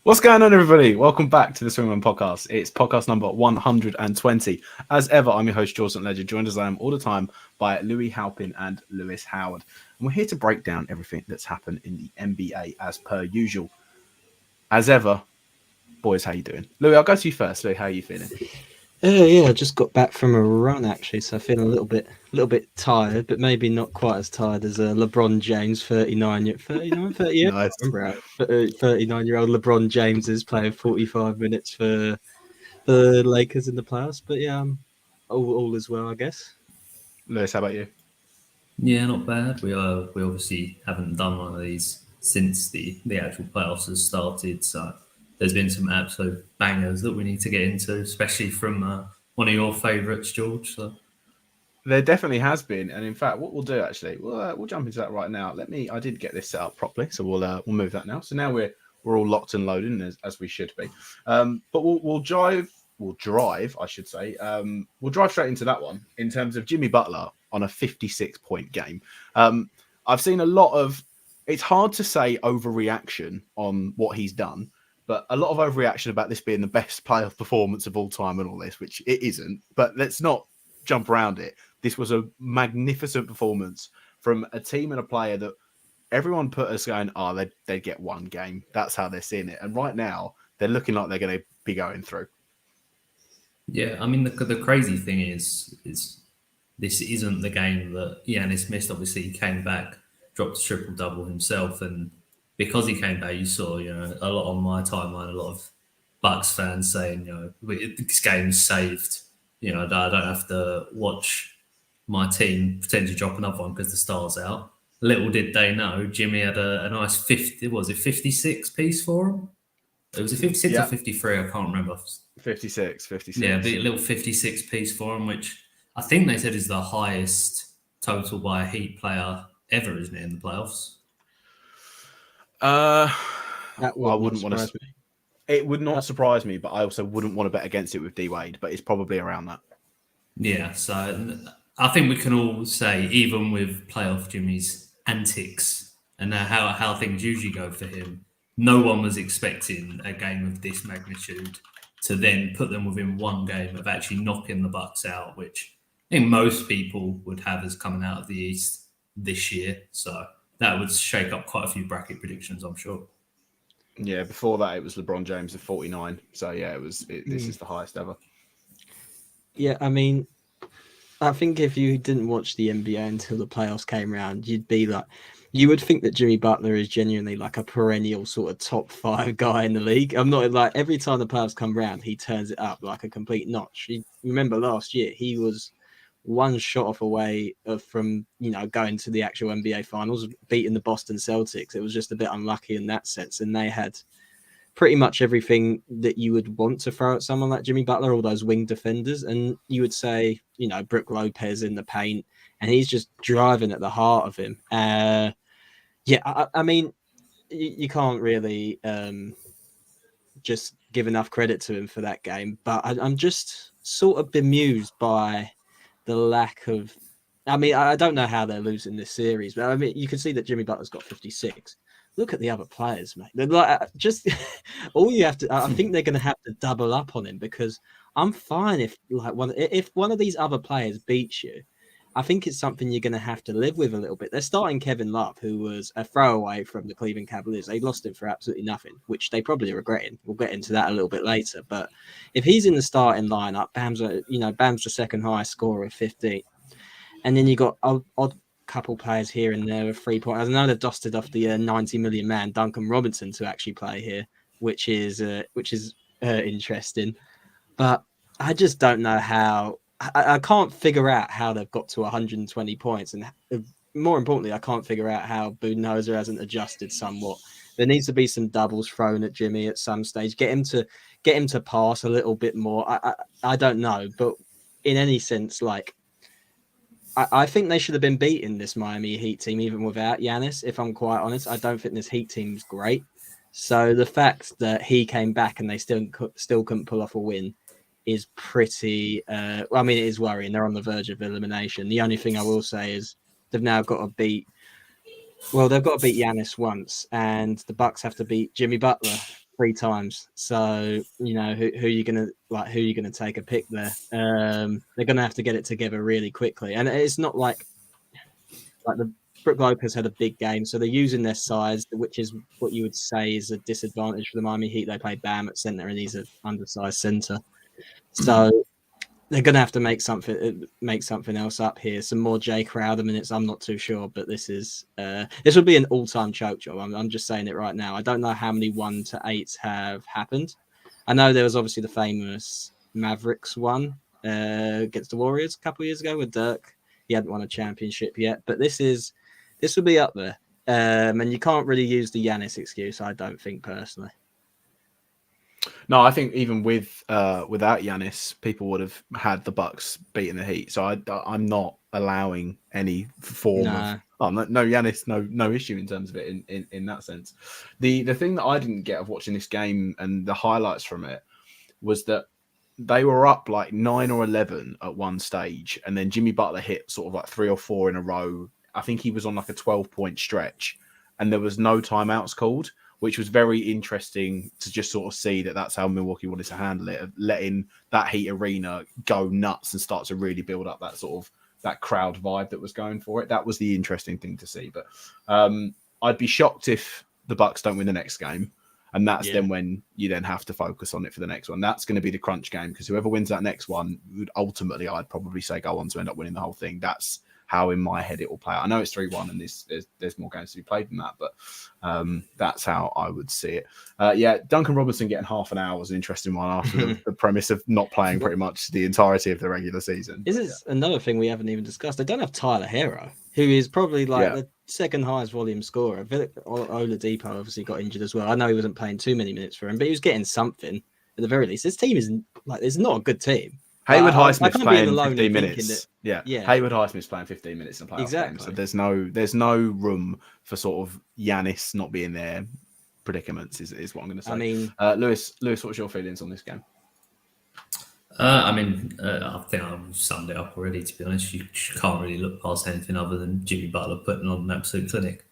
What's going on, everybody? Welcome back to the Swingman podcast. It's podcast number 120. As ever, I'm your host, George St. Ledger, joined as I am all the time by Louis Halpin and Lewis Howard. And we're here to break down everything that's happened in the NBA as per usual. As ever, boys, how you doing? Louis, I'll go to you first. Louis, how are you feeling? Yeah, I just got back from a run actually, so I feel a little bit tired, but maybe not quite as tired as LeBron James, 39, 30 years. Nice. I remember how 39-year-old LeBron James is playing 45 minutes for the Lakers in the playoffs. But yeah, all as well, I guess. Lewis, how about you? Yeah, not bad. We obviously haven't done one of these since the actual playoffs has started. So there's been some absolute bangers that we need to get into, especially from one of your favourites, George. So There definitely has been, and in fact, what we'll do actually, we'll jump into that right now. I did get this set up properly, so we'll move that now. So now we're all locked and loading as we should be. But we'll drive, I should say. We'll drive straight into that one in terms of Jimmy Butler on a 56-point game. I've seen a lot of. It's hard to say overreaction on what he's done, but a lot of overreaction about this being the best playoff performance of all time and all this, which it isn't. But let's not jump around it. This was a magnificent performance from a team and a player that everyone put us going, they'd get one game. That's how they're seeing it. And right now, they're looking like they're going to be going through. yeah, I mean the crazy thing is this isn't the game that Giannis missed. Obviously, he came back, dropped a triple double himself, and because he came back, you saw a lot on my timeline, a lot of Bucks fans saying this game's saved. I don't have to watch my team potentially drop another one because the star's out. Little did they know, Jimmy had a nice 56 piece for him. It was a 56 or 53, I can't remember. 56. Yeah, a little 56 piece for him, which I think they said is the highest total by a Heat player ever, isn't it, in the playoffs? I That wouldn't want to. It would not surprise me, but I also wouldn't want to bet against it with D Wade. But it's probably around that. Yeah, so I think we can all say, even with playoff Jimmy's antics and how things usually go for him, no one was expecting a game of this magnitude to then put them within one game of actually knocking the Bucks out, which I think most people would have as coming out of the East this year. So that would shake up quite a few bracket predictions, I'm sure. Yeah, before that it was LeBron James at 49. So yeah, this is the highest ever. Yeah, I mean, I think if you didn't watch the NBA until the playoffs came around, you would think that Jimmy Butler is genuinely like a perennial sort of top 5 guy in the league. I'm not like every time the playoffs come around, he turns it up like a complete notch. You remember last year, he was one shot off away from going to the actual NBA finals, beating the Boston Celtics. It was just a bit unlucky in that sense, and they had pretty much everything that you would want to throw at someone like Jimmy Butler, all those wing defenders. And you would say, Brook Lopez in the paint, and he's just driving at the heart of him. I mean, you can't really just give enough credit to him for that game. But I'm just sort of bemused by the lack of... I mean, I don't know how they're losing this series, but I mean, you can see that Jimmy Butler's got 56. Look at the other players, mate. They're like, just all you have to. I think they're going to have to double up on him, because I'm fine if one of these other players beats you. I think it's something you're going to have to live with a little bit. They're starting Kevin Love, who was a throwaway from the Cleveland Cavaliers. They lost him for absolutely nothing, which they probably are regretting. We'll get into that a little bit later. But if he's in the starting lineup, Bam's the second highest scorer with 15, and then you got odd couple players here and there with 3 points. I know they've dusted off the 90 million man Duncan Robinson to actually play here, which is interesting. But I just don't know how. I can't figure out how they've got to 120 points, and more importantly, I can't figure out how Budenholzer hasn't adjusted somewhat. There needs to be some doubles thrown at Jimmy at some stage. Get him to pass a little bit more. I don't know, but in any sense, like, I think they should have been beating this Miami Heat team even without Giannis, if I'm quite honest. I don't think this Heat team's great. So the fact that he came back and they still couldn't pull off a win is pretty... it is worrying. They're on the verge of elimination. The only thing I will say is they've now got to beat... Well, they've got to beat Giannis once, and the Bucks have to beat Jimmy Butler 3 times. So who you gonna take a pick there? They're gonna have to get it together really quickly, and it's not like the Brook Lopez had a big game, so they're using their size, which is what you would say is a disadvantage for the Miami Heat. They play Bam at center, and he's an undersized center, so they're going to have to make something else up here. Some more Jay Crowder minutes. I'm not too sure, but this would be an all-time choke job. I'm just saying it right now. I don't know how many 1-8s have happened. I know there was obviously the famous Mavericks one against the Warriors a couple of years ago with Dirk. He hadn't won a championship yet, but this would be up there. And you can't really use the Giannis excuse, I don't think, personally. No, I think even without Giannis, people would have had the Bucks beating the Heat. So I'm not allowing any form of no Giannis, no issue in terms of it in that sense. The thing that I didn't get of watching this game and the highlights from it was that they were up like 9 or 11 at one stage, and then Jimmy Butler hit sort of like 3 or 4 in a row. I think he was on like a 12-point stretch, and there was no timeouts called, which was very interesting to just sort of see that that's how Milwaukee wanted to handle it, of letting that Heat arena go nuts and start to really build up that sort of that crowd vibe that was going for it. That was the interesting thing to see. But I'd be shocked if the Bucks don't win the next game. And that's then when you then have to focus on it for the next one. That's going to be the crunch game, because whoever wins that next one would ultimately, I'd probably say, go on to end up winning the whole thing. That's how in my head it will play out. I know it's 3-1 and there's more games to be played than that, but that's how I would see it. Duncan Robinson getting half an hour was an interesting one after the premise of not playing pretty much the entirety of the regular season. This is another thing we haven't even discussed. They don't have Tyler Hero, who is probably the second highest volume scorer. Oladipo obviously got injured as well. I know he wasn't playing too many minutes for him, but he was getting something at the very least. This team is it's not a good team. Haywood Highsmith's playing 15 minutes. Haywood Highsmith's playing 15 minutes in a playoff game. So there's no room for sort of Giannis not being there predicaments is what I'm going to say. I mean, Lewis, what's your feelings on this game? I think I've summed it up already, to be honest. You can't really look past anything other than Jimmy Butler putting on an absolute clinic.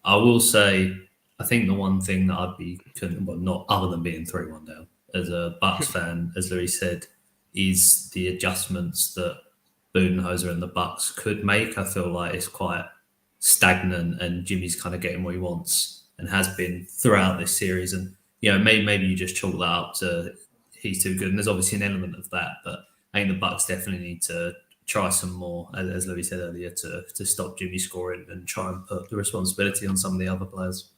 I will say, I think the one thing that I'd be, not other than being 3-1 down, as a Bucks fan, as Louis said, is the adjustments that Budenholzer and the Bucks could make. I feel like it's quite stagnant, and Jimmy's kind of getting what he wants and has been throughout this series. And maybe you just chalk that up to he's too good, and there's obviously an element of that. But I think the Bucks definitely need to try some more, as Louis said earlier, to stop Jimmy scoring and try and put the responsibility on some of the other players.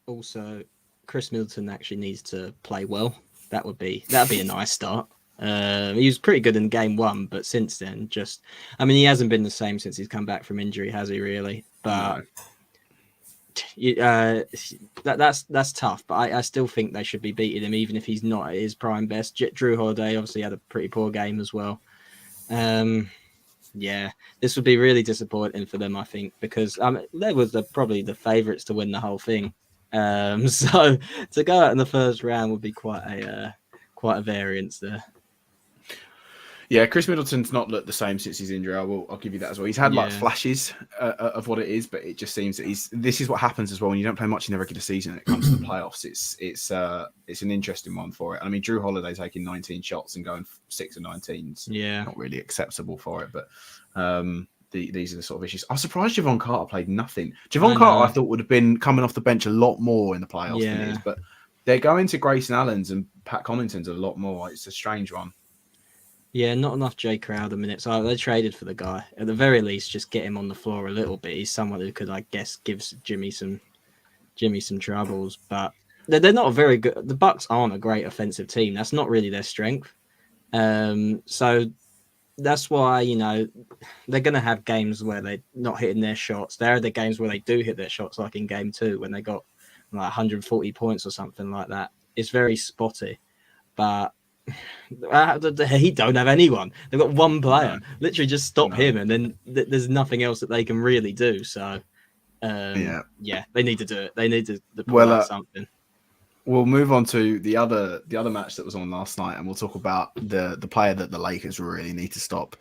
Also, Chris Middleton actually needs to play well. That'd be a nice start. He was pretty good in game 1, but since then, he hasn't been the same since he's come back from injury, has he really? But that's tough. But I still think they should be beating him, even if he's not at his prime best. Drew Holiday obviously had a pretty poor game as well. This would be really disappointing for them, I think, because they were probably the favourites to win the whole thing. So to go out in the first round would be quite a variance there. Yeah, Chris Middleton's not looked the same since his injury. I'll give you that as well. He's had flashes of what it is, but it just seems that this is what happens as well when you don't play much in the regular season and it comes to the playoffs. It's an interesting one for it. I mean, Drew Holiday taking 19 shots and going 6 of 19's not really acceptable for it, but these are the sort of issues. I was surprised Javon Carter played nothing. Javon Carter, I thought, would have been coming off the bench a lot more in the playoffs than he is, but they're going to Grayson Allen's and Pat Connaughton's a lot more. It's a strange one. Yeah, not enough Jay Crowder minutes. They traded for the guy. At the very least, just get him on the floor a little bit. He's someone who could, I guess, give Jimmy some troubles. But they're not a very good. The Bucks aren't a great offensive team. That's not really their strength. So that's why they're going to have games where they're not hitting their shots. There are the games where they do hit their shots, like in game 2 when they got like 140 points or something like that. It's very spotty, but. The Heat don't have anyone. They've got one player. Literally just stop him, and then there's nothing else that they can really do. So, they need to do it. They need to pull out something. We'll move on to the other match that was on last night, and we'll talk about the player that the Lakers really need to stop.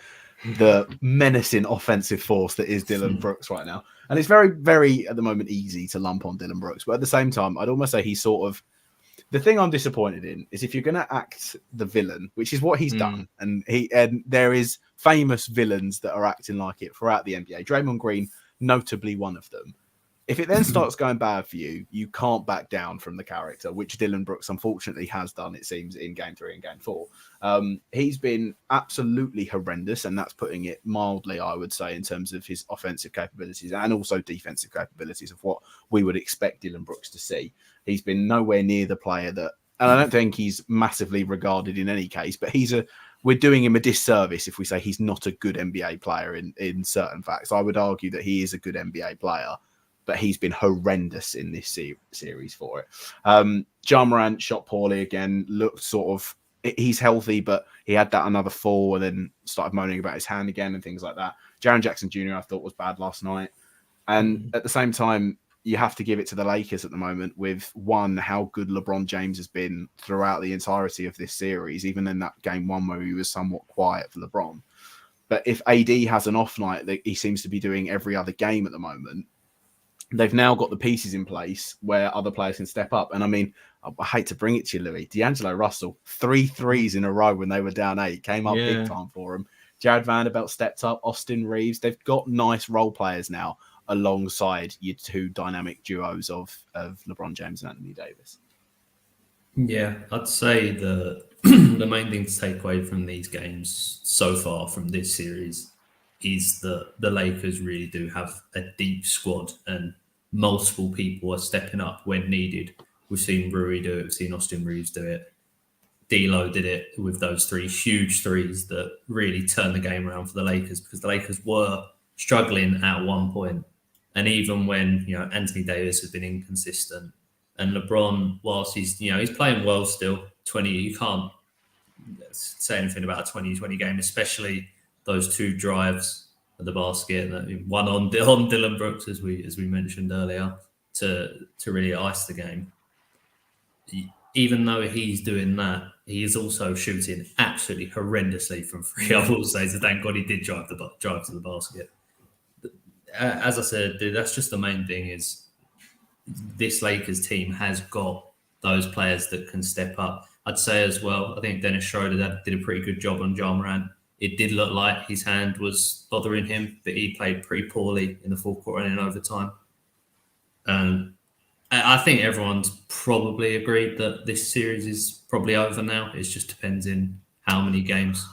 The menacing offensive force that is Dillon Brooks right now. And it's very, very, at the moment, easy to lump on Dillon Brooks. But at the same time, I'd almost say he's sort of The thing I'm disappointed in is if you're going to act the villain, which is what he's done, and there is famous villains that are acting like it throughout the NBA. Draymond Green, notably one of them. If it then starts going bad for you, you can't back down from the character, which Dylan Brooks unfortunately has done, it seems, in Game 3 and Game 4. He's been absolutely horrendous, and that's putting it mildly, I would say, in terms of his offensive capabilities and also defensive capabilities of what we would expect Dylan Brooks to see. He's been nowhere near the player that, and I don't think he's massively regarded in any case, but we're doing him a disservice if we say he's not a good NBA player in certain facts. I would argue that he is a good NBA player, but he's been horrendous in this series for it. Ja Morant shot poorly again, looked sort of, he's healthy, but he had that another fall and then started moaning about his hand again and things like that. Jaren Jackson Jr. I thought was bad last night. And at the same time, you have to give it to the Lakers at the moment with, one, how good LeBron James has been throughout the entirety of this series, even in that game 1 where he was somewhat quiet for LeBron. But if AD has an off night that he seems to be doing every other game at the moment, they've now got the pieces in place where other players can step up. And I mean, I hate to bring it to you, Louis, D'Angelo Russell, 3 threes in a row when they were down 8, came up big time for him. Jared Vanderbilt stepped up, Austin Reeves. They've got nice role players now alongside your 2 dynamic duos of LeBron James and Anthony Davis. Yeah, I'd say the main thing to take away from these games so far from this series is that the Lakers really do have a deep squad and multiple people are stepping up when needed. We've seen Rui do it. We've seen Austin Reeves do it. D'Lo did it with those 3 huge threes that really turned the game around for the Lakers, because the Lakers were struggling at one point. And even when, Anthony Davis has been inconsistent and LeBron, whilst he's playing well still, 20, you can't say anything about a 20-20 game, especially those 2 drives at the basket, one on Dylan Brooks, as we mentioned earlier, to really ice the game. Even though he's doing that, he is also shooting absolutely horrendously from 3. I will say, so thank God he did drive to the basket. As I said, that's just the main thing, is this Lakers team has got those players that can step up. I'd say as well, I think Dennis Schroeder did a pretty good job on Ja Morant. It did look like his hand was bothering him, but he played pretty poorly in the fourth quarter and in overtime. I think everyone's probably agreed that this series is probably over now. It just depends in how many games.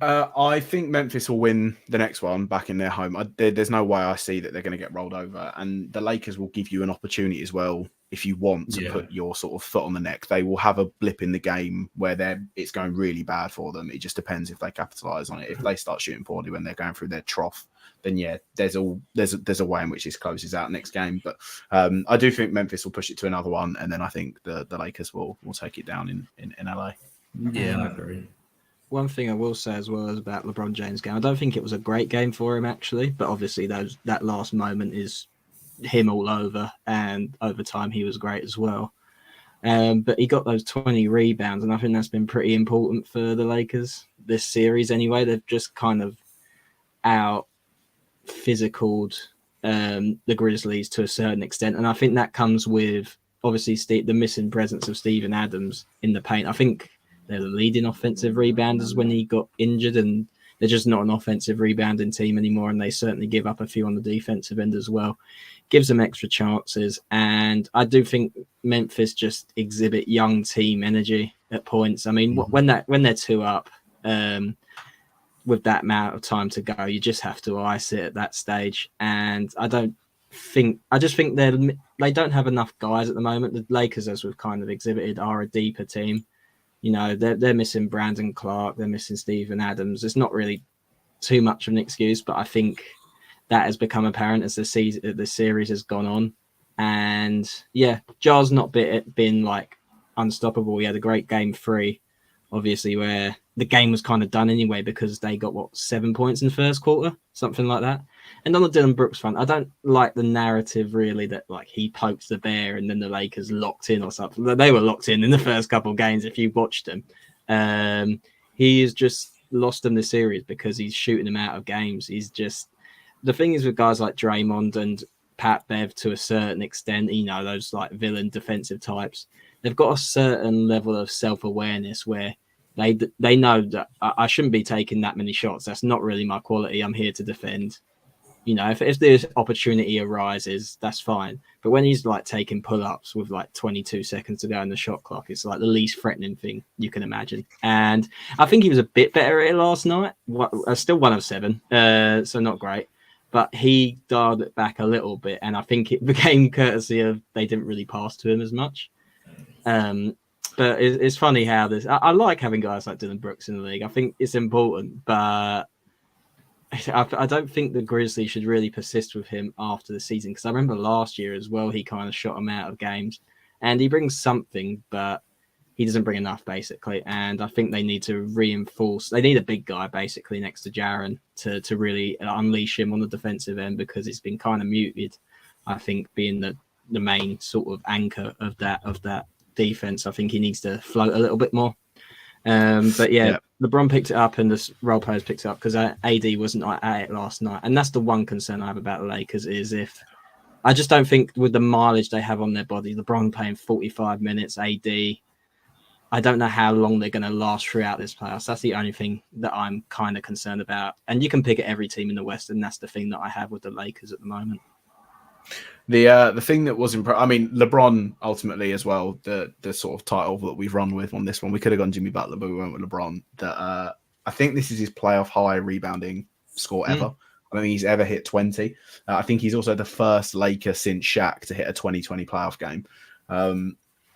I think Memphis will win the next one back in their home. There's no way I see that they're going to get rolled over. And the Lakers will give you an opportunity as well if you want to put your sort of foot on the neck. They will have a blip in the game where it's going really bad for them. It just depends if they capitalise on it. If they start shooting poorly when they're going through their trough, then there's a way in which this closes out next game. But I do think Memphis will push it to another one, and then I think the Lakers will take it down in LA. Yeah, I agree. One thing I will say as well is about LeBron James' game. I don't think it was a great game for him, actually, but obviously that last moment is him all over, and over time he was great as well. But he got those 20 rebounds, and I think that's been pretty important for the Lakers this series anyway. They've just kind of out physicaled the Grizzlies to a certain extent, and I think that comes with obviously the missing presence of Steven Adams in the paint. I think they're the leading offensive rebounders when he got injured, and they're just not an offensive rebounding team anymore, and they certainly give up a few on the defensive end as well. Gives them extra chances, and I do think Memphis just exhibit young team energy at points. I mean, when they're 2 up with that amount of time to go, you just have to ice it at that stage. And I just think they don't have enough guys at the moment. The Lakers, as we've kind of exhibited, are a deeper team. They're missing Brandon Clark, they're missing Steven Adams. It's not really too much of an excuse, but I think that has become apparent as the series has gone on. And Ja's not been like unstoppable. He had a great game 3, obviously, where the game was kind of done anyway because they got 7 points in the first quarter, something like that. And on the Dylan Brooks front, I don't like the narrative really that like he poked the bear and then the Lakers locked in or something. They were locked in the first couple of games if you watched them. He has just lost them the series because he's shooting them out of games. He's just, the thing is with guys like Draymond and Pat Bev to a certain extent, those like villain defensive types. They've got a certain level of self-awareness where they know that I shouldn't be taking that many shots. That's not really my quality. I'm here to defend. If this opportunity arises, that's fine. But when he's like taking pull-ups with like 22 seconds to go in the shot clock, it's like the least threatening thing you can imagine. And I think he was a bit better at it last night. Still 1 of 7, so not great. But he dialed it back a little bit, and I think it became courtesy of they didn't really pass to him as much. But it's funny how this. I like having guys like Dylan Brooks in the league. I think it's important, but I don't think the Grizzlies should really persist with him after the season, because I remember last year as well, he kind of shot him out of games, and he brings something, but he doesn't bring enough, basically. And I think they need to reinforce. They need a big guy, basically, next to Jaren to really unleash him on the defensive end, because it's been kind of muted. I think being the main sort of anchor of that defense, I think he needs to float a little bit more. But yeah, LeBron picked it up and the role players picked it up because AD wasn't at it last night. And that's the one concern I have about the Lakers is if I just don't think with the mileage they have on their body, LeBron playing 45 minutes, AD, I don't know how long they're going to last throughout this playoffs. That's the only thing that I'm kind of concerned about. And you can pick at every team in the West, and that's the thing that I have with the Lakers at the moment. The thing that was LeBron ultimately as well, the sort of title that we've run with on this one, we could have gone Jimmy Butler, but we went with LeBron. That I think this is his playoff high rebounding score ever. I don't think he's ever hit 20. I think he's also the first Laker since Shaq to hit a 2020 playoff game.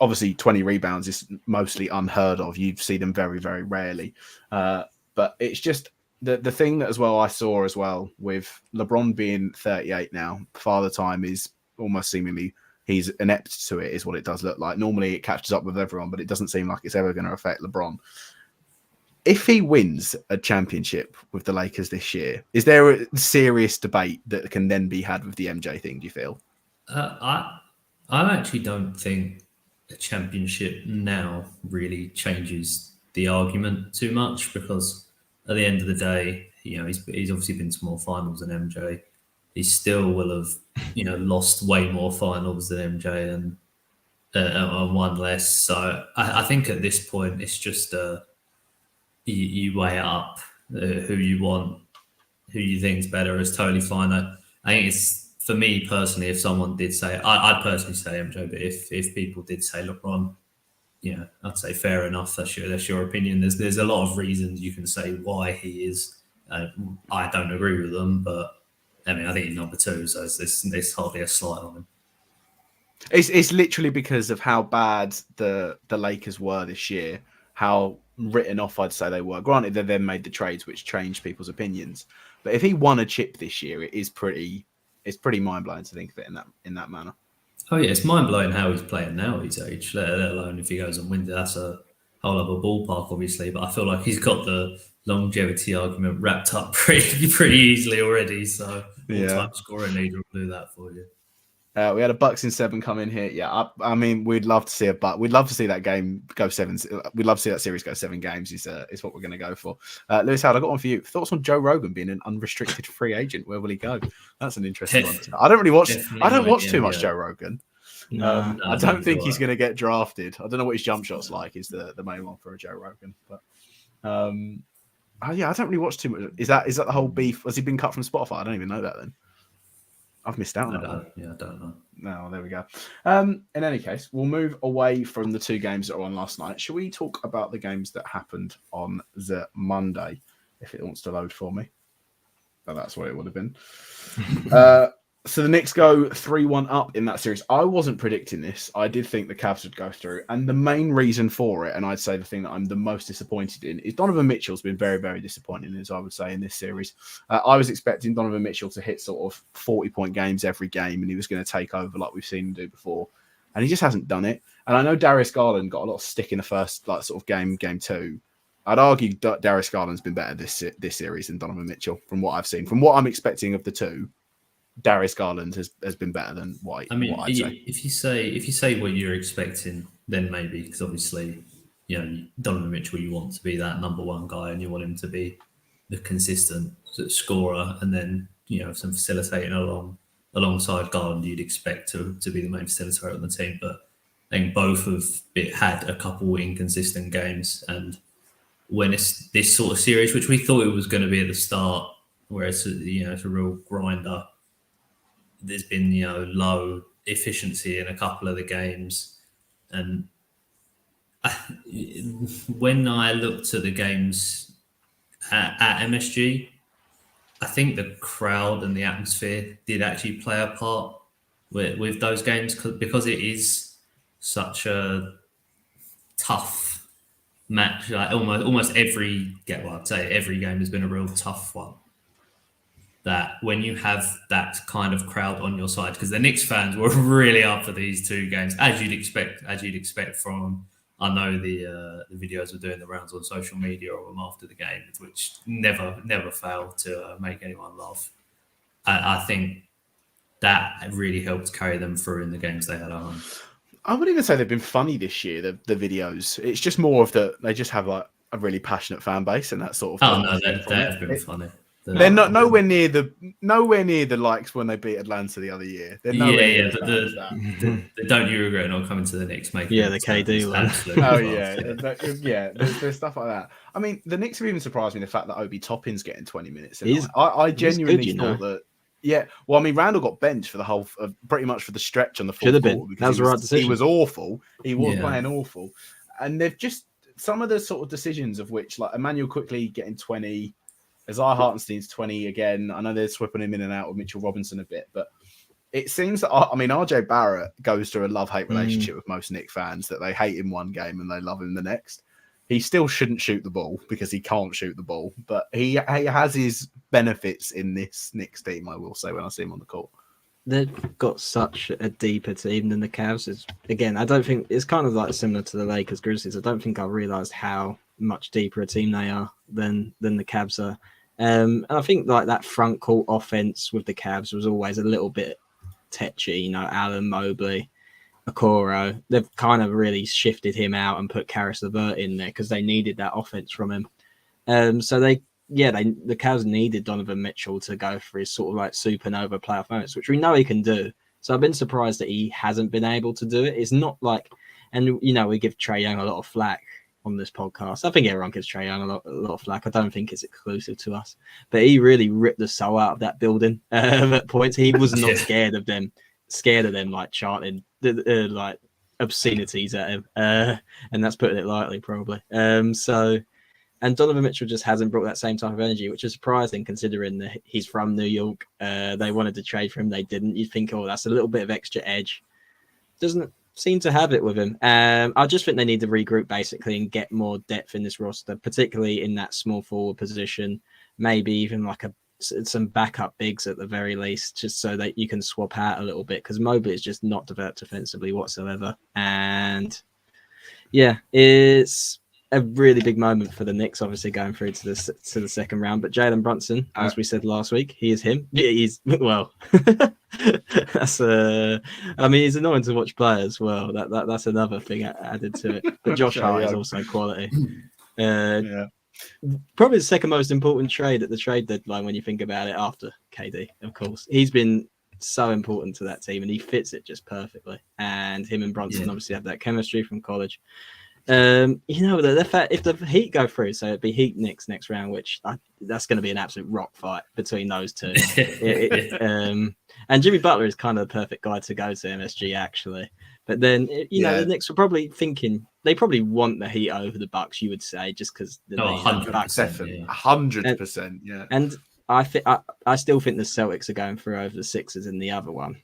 Obviously, 20 rebounds is mostly unheard of. You see them very, very rarely. But it's just the thing that as well I saw as well with LeBron being 38 now, Father Time is almost seemingly he's inept to it, is what it does look like. Normally it catches up with everyone, but it doesn't seem like it's ever going to affect LeBron. If he wins a championship with the Lakers this year, is there a serious debate that can then be had with the MJ thing, do you feel? I actually don't think a championship now really changes the argument too much, because at the end of the day, he's obviously been to more finals than MJ. He still will have, lost way more finals than MJ and won less. So I think at this point, it's just you weigh up who you want, who you think is better. Is totally fine. I think it's, for me personally, if someone did say, I'd personally say MJ, but if people did say LeBron, I'd say fair enough. That's your opinion. There's a lot of reasons you can say why he is. I don't agree with them, but I think he's number 2, so it's hardly a slight on him. It's literally because of how bad the Lakers were this year, how written off I'd say they were. Granted, they then made the trades which changed people's opinions, but if he won a chip this year, it's pretty mind blowing to think of it in that manner. Oh yeah, it's mind blowing how he's playing now at his age. Let alone if he goes and wins it, that's a whole other ballpark, obviously. But I feel like he's got the longevity argument wrapped up pretty easily already. So all-time scoring leader will do that for you. We had a Bucks in 7 come in here. Yeah, we'd love to see we'd love to see that game go 7. We'd love to see that series go 7 games. Is what we're going to go for. Lewis Howard, I got one for you. Thoughts on Joe Rogan being an unrestricted free agent? Where will he go? That's an interesting one. I don't watch too much Joe Rogan. No, I don't think he's going to get drafted. I don't know what his jump shot's like. Is the main one for a Joe Rogan, but I don't really watch too much. Is that the whole beef? Has he been cut from Spotify? I don't even know that. Then I've missed out on that. Yeah, I don't know. No, there we go. In any case, we'll move away from the 2 games that were on last night. Shall we talk about the games that happened on the Monday? If it wants to load for me, that's what it would have been. So the Knicks go 3-1 up in that series. I wasn't predicting this. I did think the Cavs would go through. And the main reason for it, and I'd say the thing that I'm the most disappointed in, is Donovan Mitchell's been very, very disappointing, as I would say, in this series. I was expecting Donovan Mitchell to hit sort of 40-point games every game, and he was going to take over like we've seen him do before. And he just hasn't done it. And I know Darius Garland got a lot of stick in the first sort of game 2. I'd argue Darius Garland's been better this series than Donovan Mitchell, from what I've seen. From what I'm expecting of the 2, Darius Garland has been better than White. If you say what you're expecting, then maybe, because obviously, Donovan Mitchell, you want to be that number 1 guy, and you want him to be the consistent scorer, and then some facilitating along alongside Garland, you'd expect to be the main facilitator on the team. But I think both have had a couple inconsistent games, and when it's this sort of series, which we thought it was going to be at the start, where it's it's a real grinder. There's been low efficiency in a couple of the games, and when I looked at the games at MSG, I think the crowd and the atmosphere did actually play a part with those games because it is such a tough match. Like almost every I'd say every game has been a real tough one. That when you have that kind of crowd on your side, because the Knicks fans were really up for these two games, as you'd expect from them. I know the videos were doing the rounds on social media of them after the game, which never failed to make anyone laugh. I think that really helped carry them through in the games they had at home. I wouldn't even say they've been funny this year, the videos. It's just more of they just have like a really passionate fan base and that sort of thing. Oh, no, they have been funny. They're not nowhere near the likes when they beat Atlanta the other year. They're nowhere but the don't you regret not coming to the Knicks, mate? Yeah, the KD one. Oh yeah, there's stuff like that. I mean, the Knicks have even surprised me the fact that Obi Toppin's getting 20 minutes. I genuinely thought that. Yeah, well, I mean, Randall got benched for the whole, pretty much for the stretch on the fourth quarter because that was the right decision. He was awful. He was playing awful, and they've just some of the sort of decisions of which, like Emmanuel Quickly getting 20. Isaiah Hartenstein's 20 again. I know they're swapping him in and out with Mitchell Robinson a bit, but it seems that RJ Barrett goes through a love-hate relationship with most Knicks fans, that they hate him one game and they love him the next. He still shouldn't shoot the ball because he can't shoot the ball, but he has his benefits in this Knicks team, I will say, when I see him on the court. They've got such a deeper team than the Cavs. Again, I don't think it's kind of like similar to the Lakers Grizzlies. I don't think I realized how much deeper a team they are than the Cavs are. And I think like that front court offense with the Cavs was always a little bit tetchy. Allen, Mobley, Okoro, they've kind of really shifted him out and put Karis LeVert in there because they needed that offense from him. So the Cavs needed Donovan Mitchell to go for his sort of like supernova playoff moments, which we know he can do. So I've been surprised that he hasn't been able to do it. It's not like, and we give Trae Young a lot of flack on this podcast. I think everyone gives Trae Young a lot of flack. I don't think it's exclusive to us, but he really ripped the soul out of that building at points. He was not scared of them like chanting like obscenities at him, and that's putting it lightly, probably. And Donovan Mitchell just hasn't brought that same type of energy, which is surprising considering that he's from New York. They wanted to trade for him, they didn't. You'd think, that's a little bit of extra edge. Doesn't seem to have it with him. I just think they need to regroup basically and get more depth in this roster, particularly in that small forward position. Maybe even like some backup bigs at the very least, just so that you can swap out a little bit, because Mobley is just not developed defensively whatsoever. And yeah, it's a really big moment for the Knicks, obviously going through to the second round. But Jalen Brunson, as we said last week, he is him. He's that's he's annoying to watch play as well. That's another thing added to it. But Josh Hart is also quality. Probably the second most important trade at the trade deadline when you think about it, after KD, of course. He's been so important to that team and he fits it just perfectly. And him and Brunson obviously have that chemistry from college. The fact if the Heat go through, so it'd be Heat Knicks next round, which that's going to be an absolute rock fight between those two. And Jimmy Butler is kind of the perfect guy to go to MSG, actually. But then the Knicks were probably thinking they probably want the Heat over the Bucks, you would say, just because 100%, yeah. And I still think the Celtics are going through over the Sixers in the other one.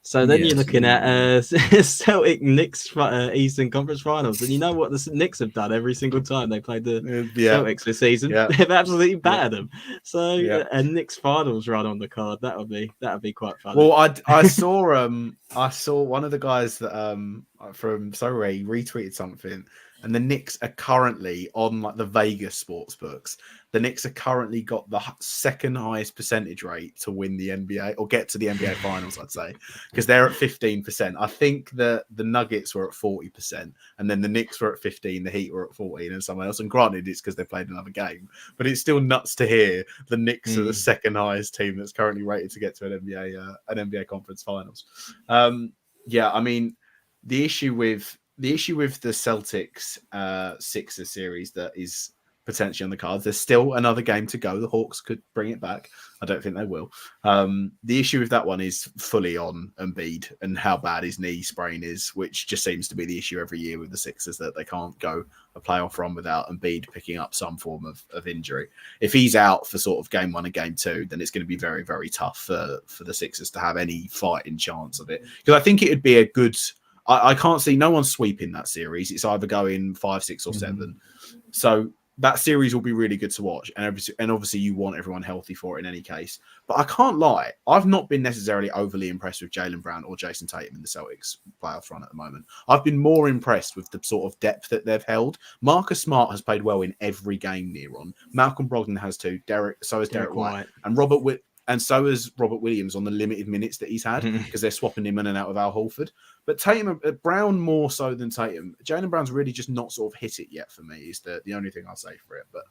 So then you're looking at Celtic Knicks Eastern Conference Finals, and you know what the Knicks have done every single time they played the Celtics this season. Yeah. They've absolutely battered them. So a Knicks Finals run on the card, that would be quite fun. Well, I saw one of the guys that from Sorry, he retweeted something, and the Knicks are currently on like the Vegas sports books. The Knicks are currently got the second highest percentage rate to win the NBA or get to the NBA finals, I'd say, because they're at 15%. I think the Nuggets were at 40%, and then the Knicks were at 15, the Heat were at 14, and someone else. And granted, it's because they played another game, but it's still nuts to hear the Knicks are the second highest team that's currently rated to get to an NBA conference finals. Yeah, I mean, the issue with the Celtics Sixers series that is potentially on the cards. There's still another game to go. The Hawks could bring it back. I don't think they will. The issue with that one is fully on Embiid and how bad his knee sprain is, which just seems to be the issue every year with the Sixers, that they can't go a playoff run without Embiid picking up some form of injury. If he's out for sort of game 1 and game 2, then it's going to be very, very tough for the Sixers to have any fighting chance of it. Because I think it would be a good... I can't see no one sweeping that series. It's either going 5, 6, or 7. So that series will be really good to watch. And obviously you want everyone healthy for it in any case. But I can't lie. I've not been necessarily overly impressed with Jaylen Brown or Jason Tatum in the Celtics playoff run at the moment. I've been more impressed with the sort of depth that they've held. Marcus Smart has played well in every game near on. Malcolm Brogdon has too. So has Derek White. And so has Robert Williams on the limited minutes that he's had, because they're swapping him in and out of Al Horford. But Brown more so than Tatum. Jaylen Brown's really just not sort of hit it yet for me, is the only thing I'll say for it. But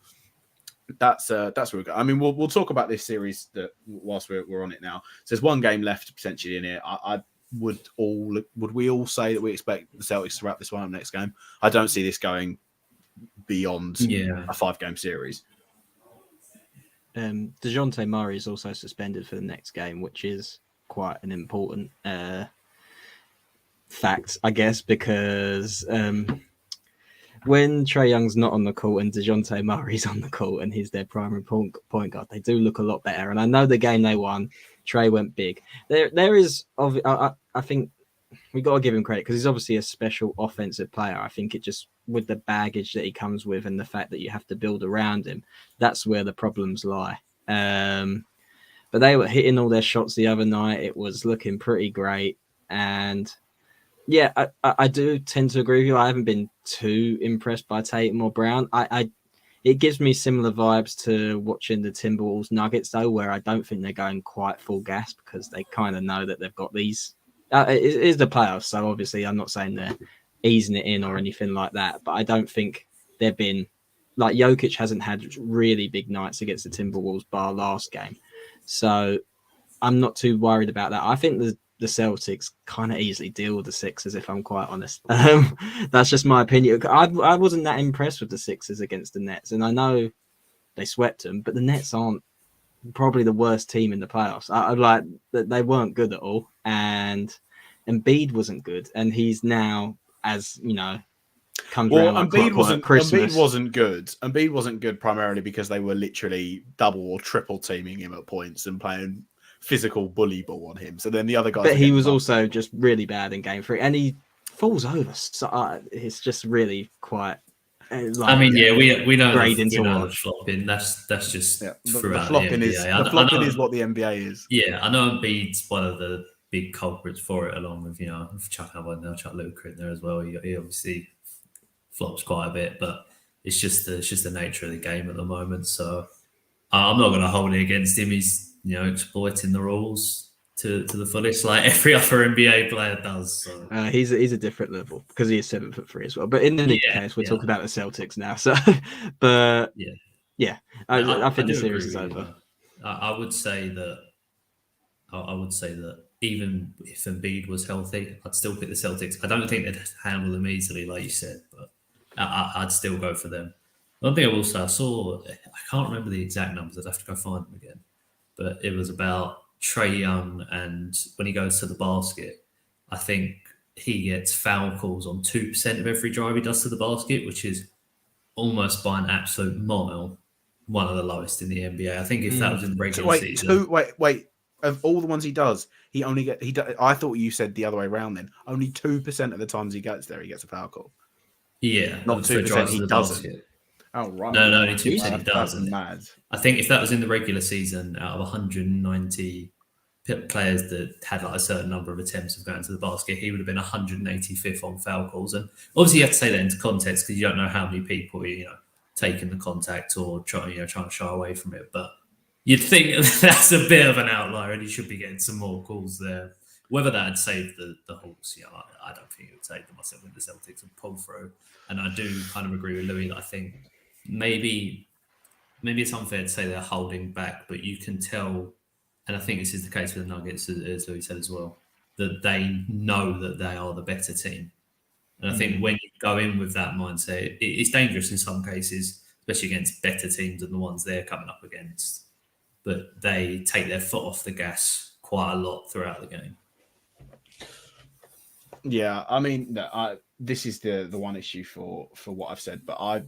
that's where we go. I mean, we'll talk about this series that whilst we're on it now. So there's one game left potentially in it. Would we all say that we expect the Celtics to wrap this one up next game? I don't see this going beyond a 5-game series. DeJounte Murray is also suspended for the next game, which is quite an important fact, I guess, because when Trae Young's not on the court and DeJounte Murray's on the court and he's their primary point guard, they do look a lot better. And I know the game they won, Trae went big. There is, I think we got to give him credit because he's obviously a special offensive player. I think it just, with the baggage that he comes with and the fact that you have to build around him, that's where the problems lie. But they were hitting all their shots the other night. It was looking pretty great. And yeah, I do tend to agree with you. I haven't been too impressed by Tatum or Brown. It gives me similar vibes to watching the Timberwolves Nuggets, though, where I don't think they're going quite full gas because they kind of know that they've got these. It is the playoffs, so obviously I'm not saying they're easing it in or anything like that, but I don't think they've been like Jokic hasn't had really big nights against the Timberwolves bar last game. So I'm not too worried about that. I think the Celtics kind of easily deal with the Sixers, if I'm quite honest. That's just my opinion. I wasn't that impressed with the Sixers against the Nets, and I know they swept them, but the Nets aren't probably the worst team in the playoffs. I like that they weren't good at all, and Embiid wasn't good, and he's now, as you know, comes around like Christmas. Embiid wasn't good primarily because they were literally double or triple teaming him at points and playing physical bully ball on him. So then the other guys, but he was also just really bad in game 3, and he falls over. So it's just really quite. I mean, we don't have flopping. That's just throughout the flopping. The flopping is what the NBA is. Yeah, I know Embiid's one of the big culprits for it, along with Chuck Luka in there as well. He obviously flops quite a bit, but it's just the nature of the game at the moment. So I'm not going to hold it against him. He's exploiting the rules to the fullest, like every other NBA player does. So. He's a different level because he is 7'3" as well. But in the case, we're talking about the Celtics now. So, but I think the series is over. I would say that even if Embiid was healthy, I'd still pick the Celtics. I don't think they'd handle them easily, like you said, but I'd still go for them. One thing I will say, I can't remember the exact numbers. I'd have to go find them again, but it was about Trae Young, and when he goes to the basket, I think he gets foul calls on 2% of every drive he does to the basket, which is almost by an absolute mile one of the lowest in the NBA. I think if that was in the regular season. Wait. Of all the ones he does, I thought you said the other way around. Then only 2% of the times he gets there, he gets a foul call. Yeah, not 2%. He doesn't. Basket. Oh right. No, only 2% he does. That's mad. I think if that was in the regular season, out of 190 players that had like a certain number of attempts of going to the basket, he would have been 185th on foul calls. And obviously, you have to take that into context because you don't know how many people are, taking the contact or trying to shy away from it. But you'd think that's a bit of an outlier, and he should be getting some more calls there. Whether that had saved the Hawks, I don't think it would save them myself when the Celtics would pull through. And I do kind of agree with Louis that I think maybe it's unfair to say they're holding back, but you can tell, and I think this is the case with the Nuggets, as Louis said as well, that they know that they are the better team. And I think when you go in with that mindset, it's dangerous in some cases, especially against better teams than the ones they're coming up against. But they take their foot off the gas quite a lot throughout the game. Yeah, I mean, this is the one issue for what I've said, but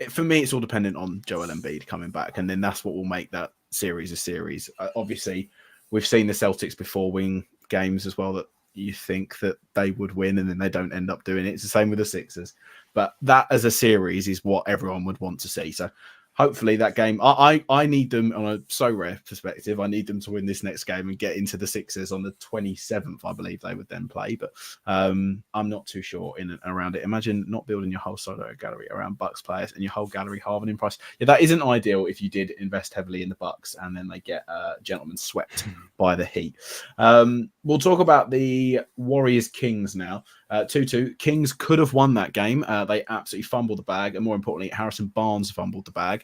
for me, it's all dependent on Joel Embiid coming back, and then that's what will make that series a series. Obviously, we've seen the Celtics before win games as well that you think that they would win, and then they don't end up doing it. It's the same with the Sixers, but that as a series is what everyone would want to see. So hopefully that game, I need them on a so rare perspective. I need them to win this next game and get into the Sixers on the 27th, I believe they would then play. But I'm not too sure in and around it. Imagine not building your whole solo gallery around Bucks players and your whole gallery halving in price. Yeah, that isn't ideal if you did invest heavily in the Bucks and then they get gentlemen swept by the Heat. We'll talk about the Warriors Kings now. 2-2. Kings could have won that game. They absolutely fumbled the bag, and more importantly, Harrison Barnes fumbled the bag.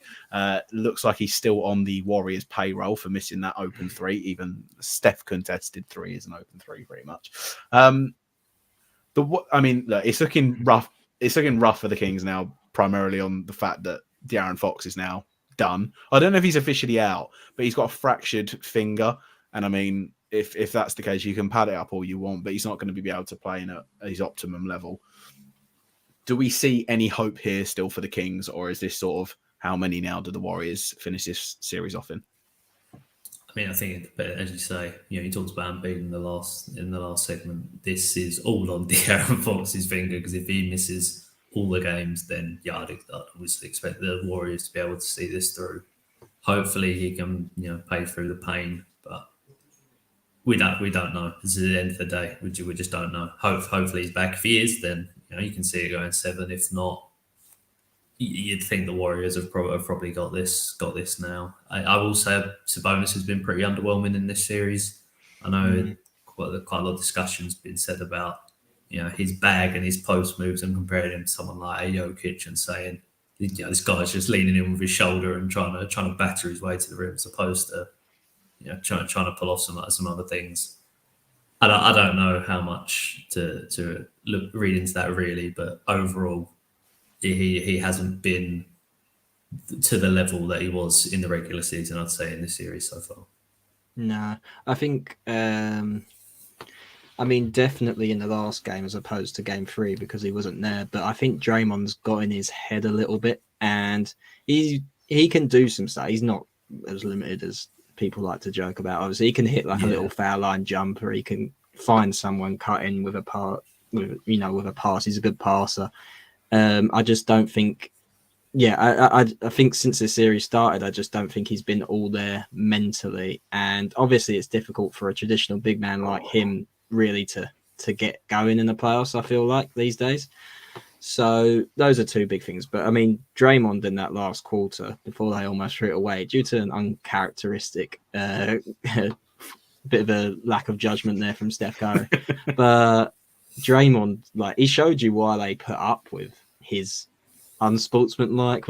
Looks like he's still on the Warriors payroll for missing that open three. Even Steph contested three is an open three, pretty much. Look, it's looking rough. It's looking rough for the Kings now, primarily on the fact that De'Aaron Fox is now done. I don't know if he's officially out, but he's got a fractured finger, and I mean, if that's the case, you can pad it up all you want, but he's not going to be able to play at his optimum level. Do we see any hope here still for the Kings, or is this sort of how many now do the Warriors finish this series off in? I mean, I think, as you say, you talked about Embiid in the last segment. This is all on De'Aaron Fox's finger, because if he misses all the games, then I'd obviously expect the Warriors to be able to see this through. Hopefully, he can pay through the pain, but we don't know. This is the end of the day. We just don't know. Hopefully, he's back. If he is, then you can see it going 7. If not, you'd think the Warriors have probably got this now. I will say Sabonis has been pretty underwhelming in this series. I know quite a lot of discussion's been said about his bag and his post moves, and comparing him to someone like a Jokic and saying this guy's just leaning in with his shoulder and trying to batter his way to the rim, as opposed to trying to pull off some other things. I don't know how much to read into that really, but overall, he hasn't been to the level that he was in the regular season, I'd say, in this series so far. No, I think, definitely in the last game as opposed to game 3, because he wasn't there, but I think Draymond's got in his head a little bit, and he can do some stuff. He's not as limited as people like to joke about. Obviously, he can hit a little foul line jumper. He can find someone cutting with a pass. He's a good passer. I just don't think. I think since the series started, I just don't think he's been all there mentally. And obviously, it's difficult for a traditional big man like him really to get going in the playoffs, I feel like, these days. So those are two big things. But I mean, Draymond in that last quarter, before they almost threw it away, due to an uncharacteristic bit of a lack of judgment there from Steph Curry. But Draymond, he showed you why they put up with his unsportsmanlike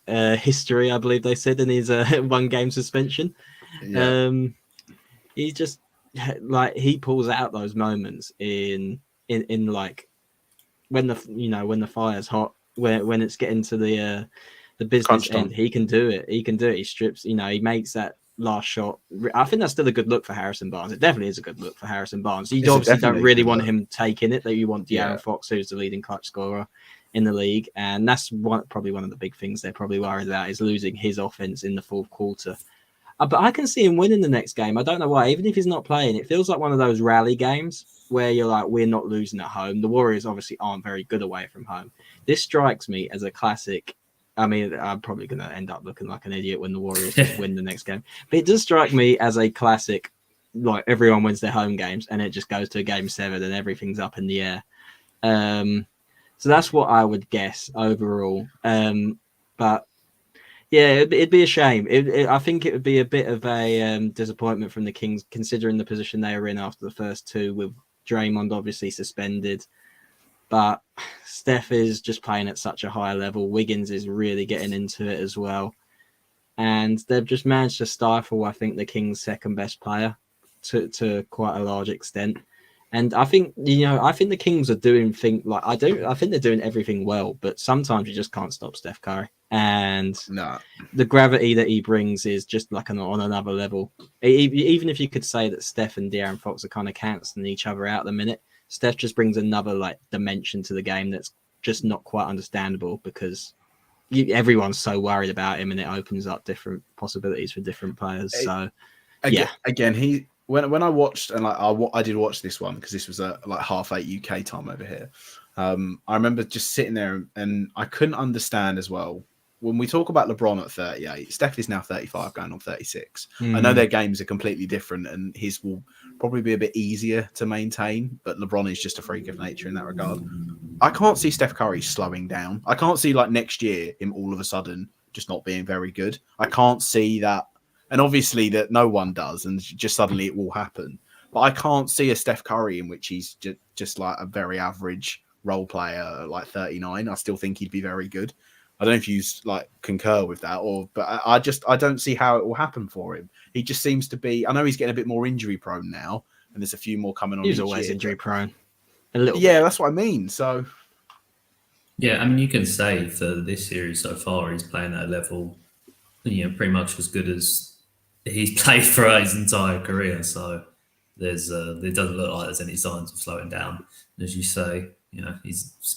history, I believe they said, in his 1 game suspension. Yeah. He just he pulls out those moments in when the fire's hot, when it's getting to the business end. He can do it. He strips. He makes that last shot. I think that's still a good look for Harrison Barnes. It definitely is a good look for Harrison Barnes. You obviously don't really want him taking it. That you want De'Aaron Fox, who's the leading clutch scorer in the league, and that's probably one of the big things they're probably worried about, is losing his offense in the fourth quarter. But I can see him winning the next game. I don't know why. Even if he's not playing, it feels like one of those rally games where you're like, we're not losing at home. The Warriors obviously aren't very good away from home. This strikes me as a classic I mean, I'm probably going to end up looking like an idiot when the Warriors just win the next game. But it does strike me as a classic, like everyone wins their home games and it just goes to a game 7 and everything's up in the air. So that's what I would guess overall. But yeah, it'd be a shame. I think it would be a bit of a disappointment from the Kings, considering the position they were in after the first 2, with Draymond obviously suspended. But Steph is just playing at such a high level. Wiggins is really getting into it as well. And they've just managed to stifle, I think, the Kings' second best player to quite a large extent. And I think, I think the Kings are doing things like I think they're doing everything well, but sometimes you just can't stop Steph Curry. And the gravity that he brings is just like on another level. Even if you could say that Steph and De'Aaron Fox are kind of cancelling each other out at the minute, Steph just brings another like dimension to the game that's just not quite understandable, because everyone's so worried about him, and it opens up different possibilities for different players. So again, when I watched, and like I did watch this one because this was like 8:30 UK time over here. I remember just sitting there and I couldn't understand as well. When we talk about LeBron at 38, Steph is now 35 going on 36. I know their games are completely different and his will probably be a bit easier to maintain, but LeBron is just a freak of nature in that regard. I can't see Steph Curry slowing down. I can't see like next year him all of a sudden just not being very good. I can't see that. And obviously that no one does, and just suddenly it will happen. But I can't see a Steph Curry in which he's just like a very average role player at like 39. I still think he'd be very good. I don't know if you like concur with that, but I don't see how it will happen for him. He just seems to be. I know he's getting a bit more injury prone now, and there's a few more coming on. He's always injury prone. A little bit. That's what I mean. So yeah, I mean, you can say for this series so far, he's playing at a level, pretty much as good as he's played throughout his entire career. So it doesn't look like there's any signs of slowing down. As you say,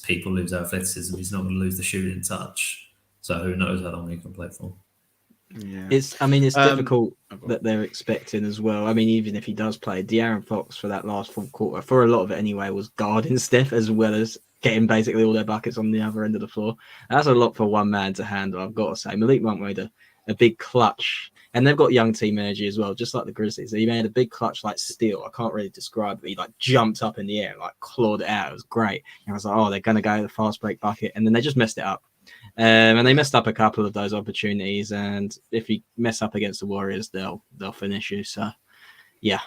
people lose athleticism. He's not going to lose the shooting touch. So who knows how long he can play for? Yeah, it's difficult that they're expecting as well. I mean, even if he does play, De'Aaron Fox for that last full quarter, for a lot of it anyway, was guarding Steph as well as getting basically all their buckets on the other end of the floor. That's a lot for one man to handle, I've got to say. Malik Monk made a big clutch. And they've got young team energy as well, just like the Grizzlies. He made a big clutch like steal. I can't really describe it. He like jumped up in the air, like clawed it out. It was great. And I was like, oh, they're going to go to the fast break bucket. And then they just messed it up. And they messed up a couple of those opportunities. And if you mess up against the Warriors, they'll finish you. So, yeah.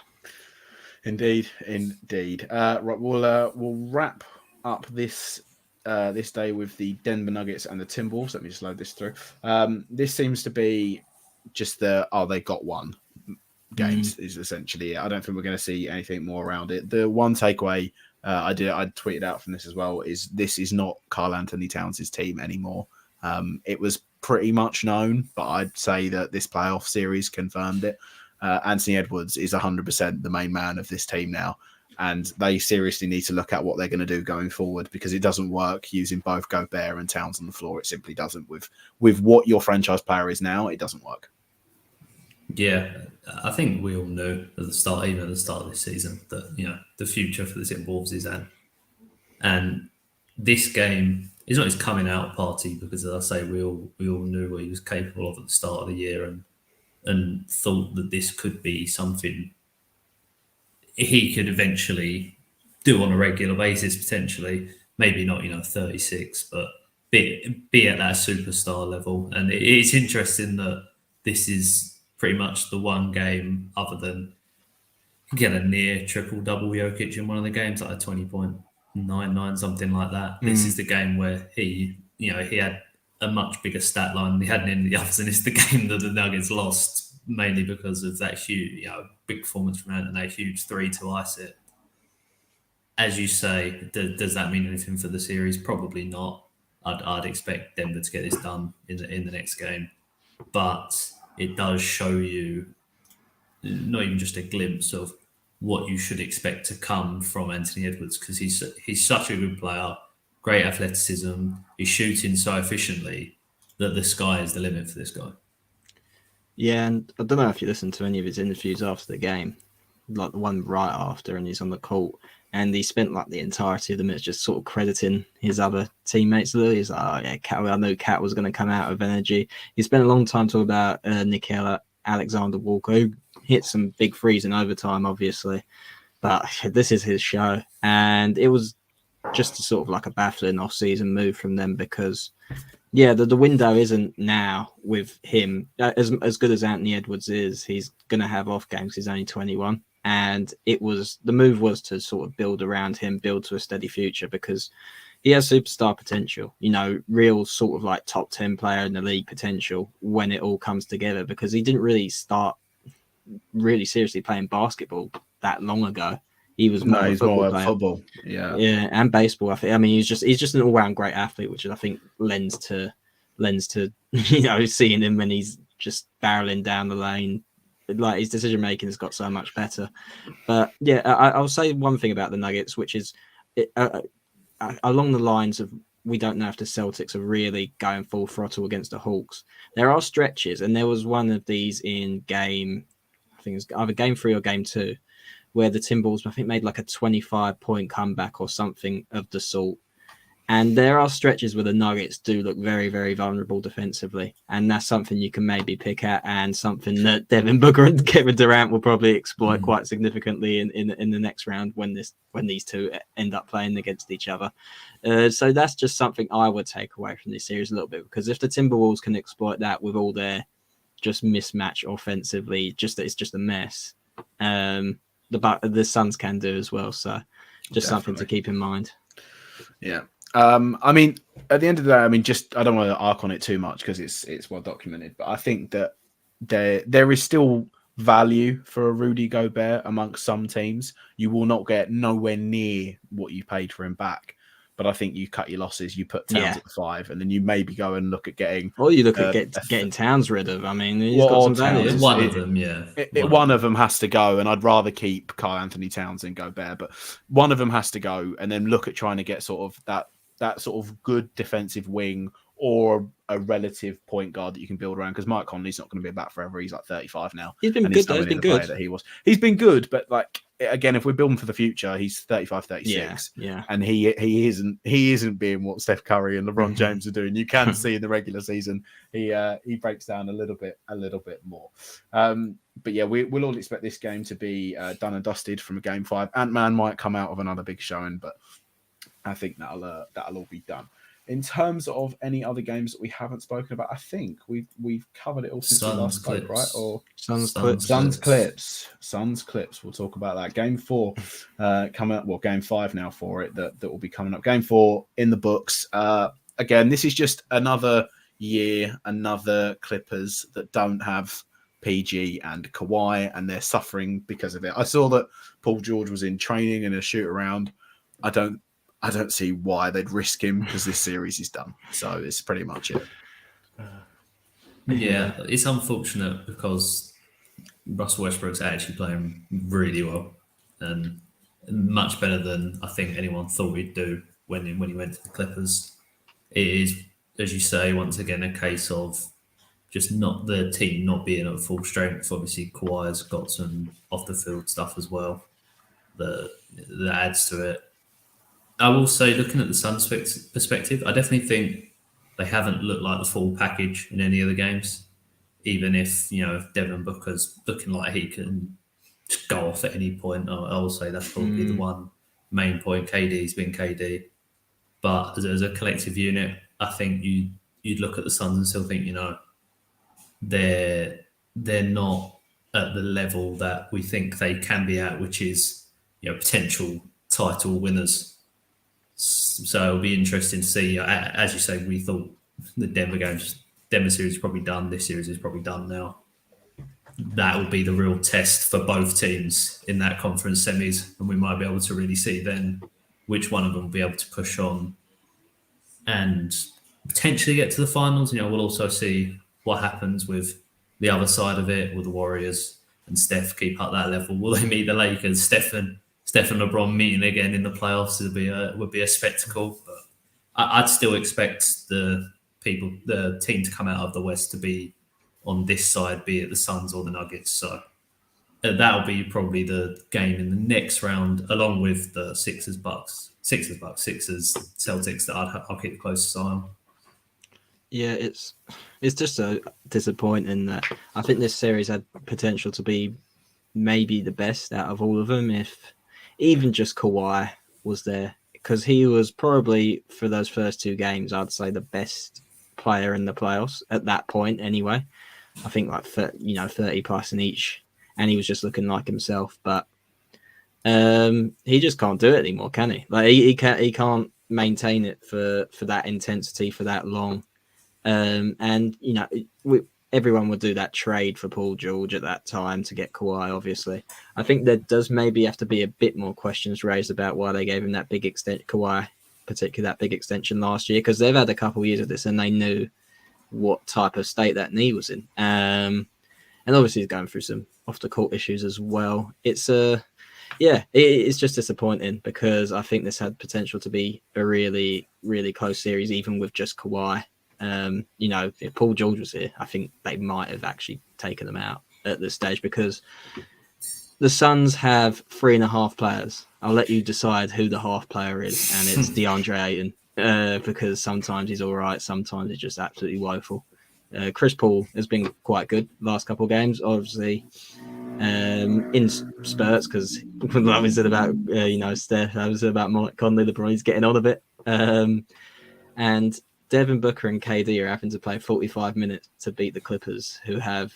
Indeed. Right, we'll wrap up this day with the Denver Nuggets and the Timberwolves. Let me just load this through. This seems to be just they got one games is essentially it. I don't think we're going to see anything more around it. The one takeaway I tweeted out from this as well is this is not Karl Anthony Towns' team anymore. It was pretty much known, but I'd say that this playoff series confirmed it. Anthony Edwards is 100% the main man of this team now, and they seriously need to look at what they're going to do going forward, because it doesn't work using both Gobert and Towns on the floor. It simply doesn't. With what your franchise player is now, it doesn't work. Yeah, I think we all knew at the start of this season, that the future for the Timberwolves is Ant. And this game is not his coming out party, because, as I say, we all knew what he was capable of at the start of the year, and thought that this could be something he could eventually do on a regular basis, potentially. Maybe not 36, but be at that superstar level. And it's interesting that this is pretty much the one game, other than get a near triple-double Jokic in one of the games, like a 20.99, something like that. This is the game where he had a much bigger stat line than he had in any of the others, and it's the game that the Nuggets lost, mainly because of that huge, big performance from Ant and that huge 3 to ice it. As you say, does that mean anything for the series? Probably not. I'd expect Denver to get this done in the next game, but it does show you not even just a glimpse of what you should expect to come from Anthony Edwards, because he's such a good player, great athleticism, he's shooting so efficiently that the sky is the limit for this guy. Yeah, and I don't know if you listened to any of his interviews after the game, like the one right after, and he's on the court. And he spent like the entirety of the minutes just sort of crediting his other teammates. He's like, oh yeah, Cat, I knew Cat was going to come out of energy. He spent a long time talking about Nickel Alexander-Walker, who hit some big threes in overtime, obviously. But this is his show. And it was just a sort of like a baffling off-season move from them because, yeah, the window isn't now with him. As good as Anthony Edwards is, he's going to have off games. He's only 21. And the move was to sort of build around him, build to a steady future because he has superstar potential, real sort of like top 10 player in the league potential when it all comes together because he didn't really start really seriously playing basketball that long ago. He was more football. Yeah, and baseball. I mean, he's just an all-round great athlete, which I think lends to seeing him when he's just barreling down the lane. Like his decision making has got so much better. But yeah, I'll say one thing about the Nuggets, which is along the lines of we don't know if the Celtics are really going full throttle against the Hawks. There are stretches, and there was one of these in I think it was either game 3 or game 2, where the Timberwolves, I think, made like a 25-point comeback or something of the sort. And there are stretches where the Nuggets do look very, very vulnerable defensively. And that's something you can maybe pick at and something that Devin Booker and Kevin Durant will probably exploit quite significantly in the next round when these two end up playing against each other. So that's just something I would take away from this series a little bit, because if the Timberwolves can exploit that with all their just mismatch offensively, it's just a mess. The Suns can do as well. So just something to keep in mind. Yeah. I mean, at the end of the day, I mean, I don't want to arc on it too much because it's well documented, but I think that there is still value for a Rudy Gobert amongst some teams. You will not get nowhere near what you paid for him back, but I think you cut your losses. You put Towns at the 5, and then you maybe go and look at getting. Or you look at getting Towns rid of. I mean, he's got some value. One of them, yeah. One of them has to go, and I'd rather keep Karl Anthony Towns than Gobert, but one of them has to go, and then look at trying to get sort of that sort of good defensive wing or a relative point guard that you can build around, because Mike Conley's not going to be about forever. He's like 35 now. He's been good, though. He's been good. That he was. He's been good, but like again, if we're building for the future, he's 35, 36. Yeah. And he isn't being what Steph Curry and LeBron James are doing. You can see in the regular season he breaks down a little bit more. But yeah, we'll all expect this game to be done and dusted from a game 5. Ant-Man might come out of another big showing, but I think that'll all be done. In terms of any other games that we haven't spoken about, I think we've covered it all since we last spoke, right? Or Suns Clips. We'll talk about that. Game 4 coming up. Well, game 5 now for it that will be coming up. Game 4 in the books. Again, this is just another year, another Clippers that don't have PG and Kawhi, and they're suffering because of it. I saw that Paul George was in training in a shoot around. I don't see why they'd risk him because this series is done. So it's pretty much it. Yeah, it's unfortunate because Russell Westbrook's actually playing really well and much better than I think anyone thought he'd do when he went to the Clippers. It is, as you say, once again, a case of just not the team not being at full strength. Obviously, Kawhi's got some off the field stuff as well that adds to it. I will say, looking at the Suns' perspective, I definitely think they haven't looked like the full package in any of the games. Even if Devin Booker's looking like he can just go off at any point, I will say that's probably the one main point. KD's been KD, but as a collective unit, I think you'd look at the Suns and still think they're not at the level that we think they can be at, which is potential title winners. So it'll be interesting to see. As you say, we thought the Denver series is probably done. This series is probably done now. That will be the real test for both teams in that conference semis, and we might be able to really see then which one of them will be able to push on and potentially get to the finals. We'll also see what happens with the other side of it. Will the Warriors and Steph keep up that level? Will they meet the Lakers? Steph and LeBron meeting again in the playoffs would be a spectacle. But I'd still expect the team to come out of the West to be on this side, be it the Suns or the Nuggets. So that'll be probably the game in the next round, along with the Sixers Celtics that I'll keep the closest eye on. Yeah, it's just so disappointing that I think this series had potential to be maybe the best out of all of them, if even just Kawhi was there, because he was probably, for those first two games, I'd say the best player in the playoffs at that point anyway. I think like 30 plus in each, and he was just looking like himself. But he just can't do it anymore, can he? Like he can't maintain it for that intensity for that long. And everyone would do that trade for Paul George at that time to get Kawhi. Obviously, I think there does maybe have to be a bit more questions raised about why they gave him that big extent, Kawhi, particularly that big extension last year, because they've had a couple of years of this and they knew what type of state that knee was in. And obviously he's going through some off the court issues as well. It's it's just disappointing because I think this had potential to be a really, really close series, even with just Kawhi. If Paul George was here, I think they might have actually taken them out at this stage because the Suns have 3.5 players. I'll let you decide who the half player is, and it's DeAndre Ayton. Because sometimes he's all right, sometimes he's just absolutely woeful. Chris Paul has been quite good last couple of games, obviously in spurts, because I was about Steph, I was about Mike Conley, LeBron, he's getting on a bit, and Devin Booker and KD are having to play 45 minutes to beat the Clippers, who have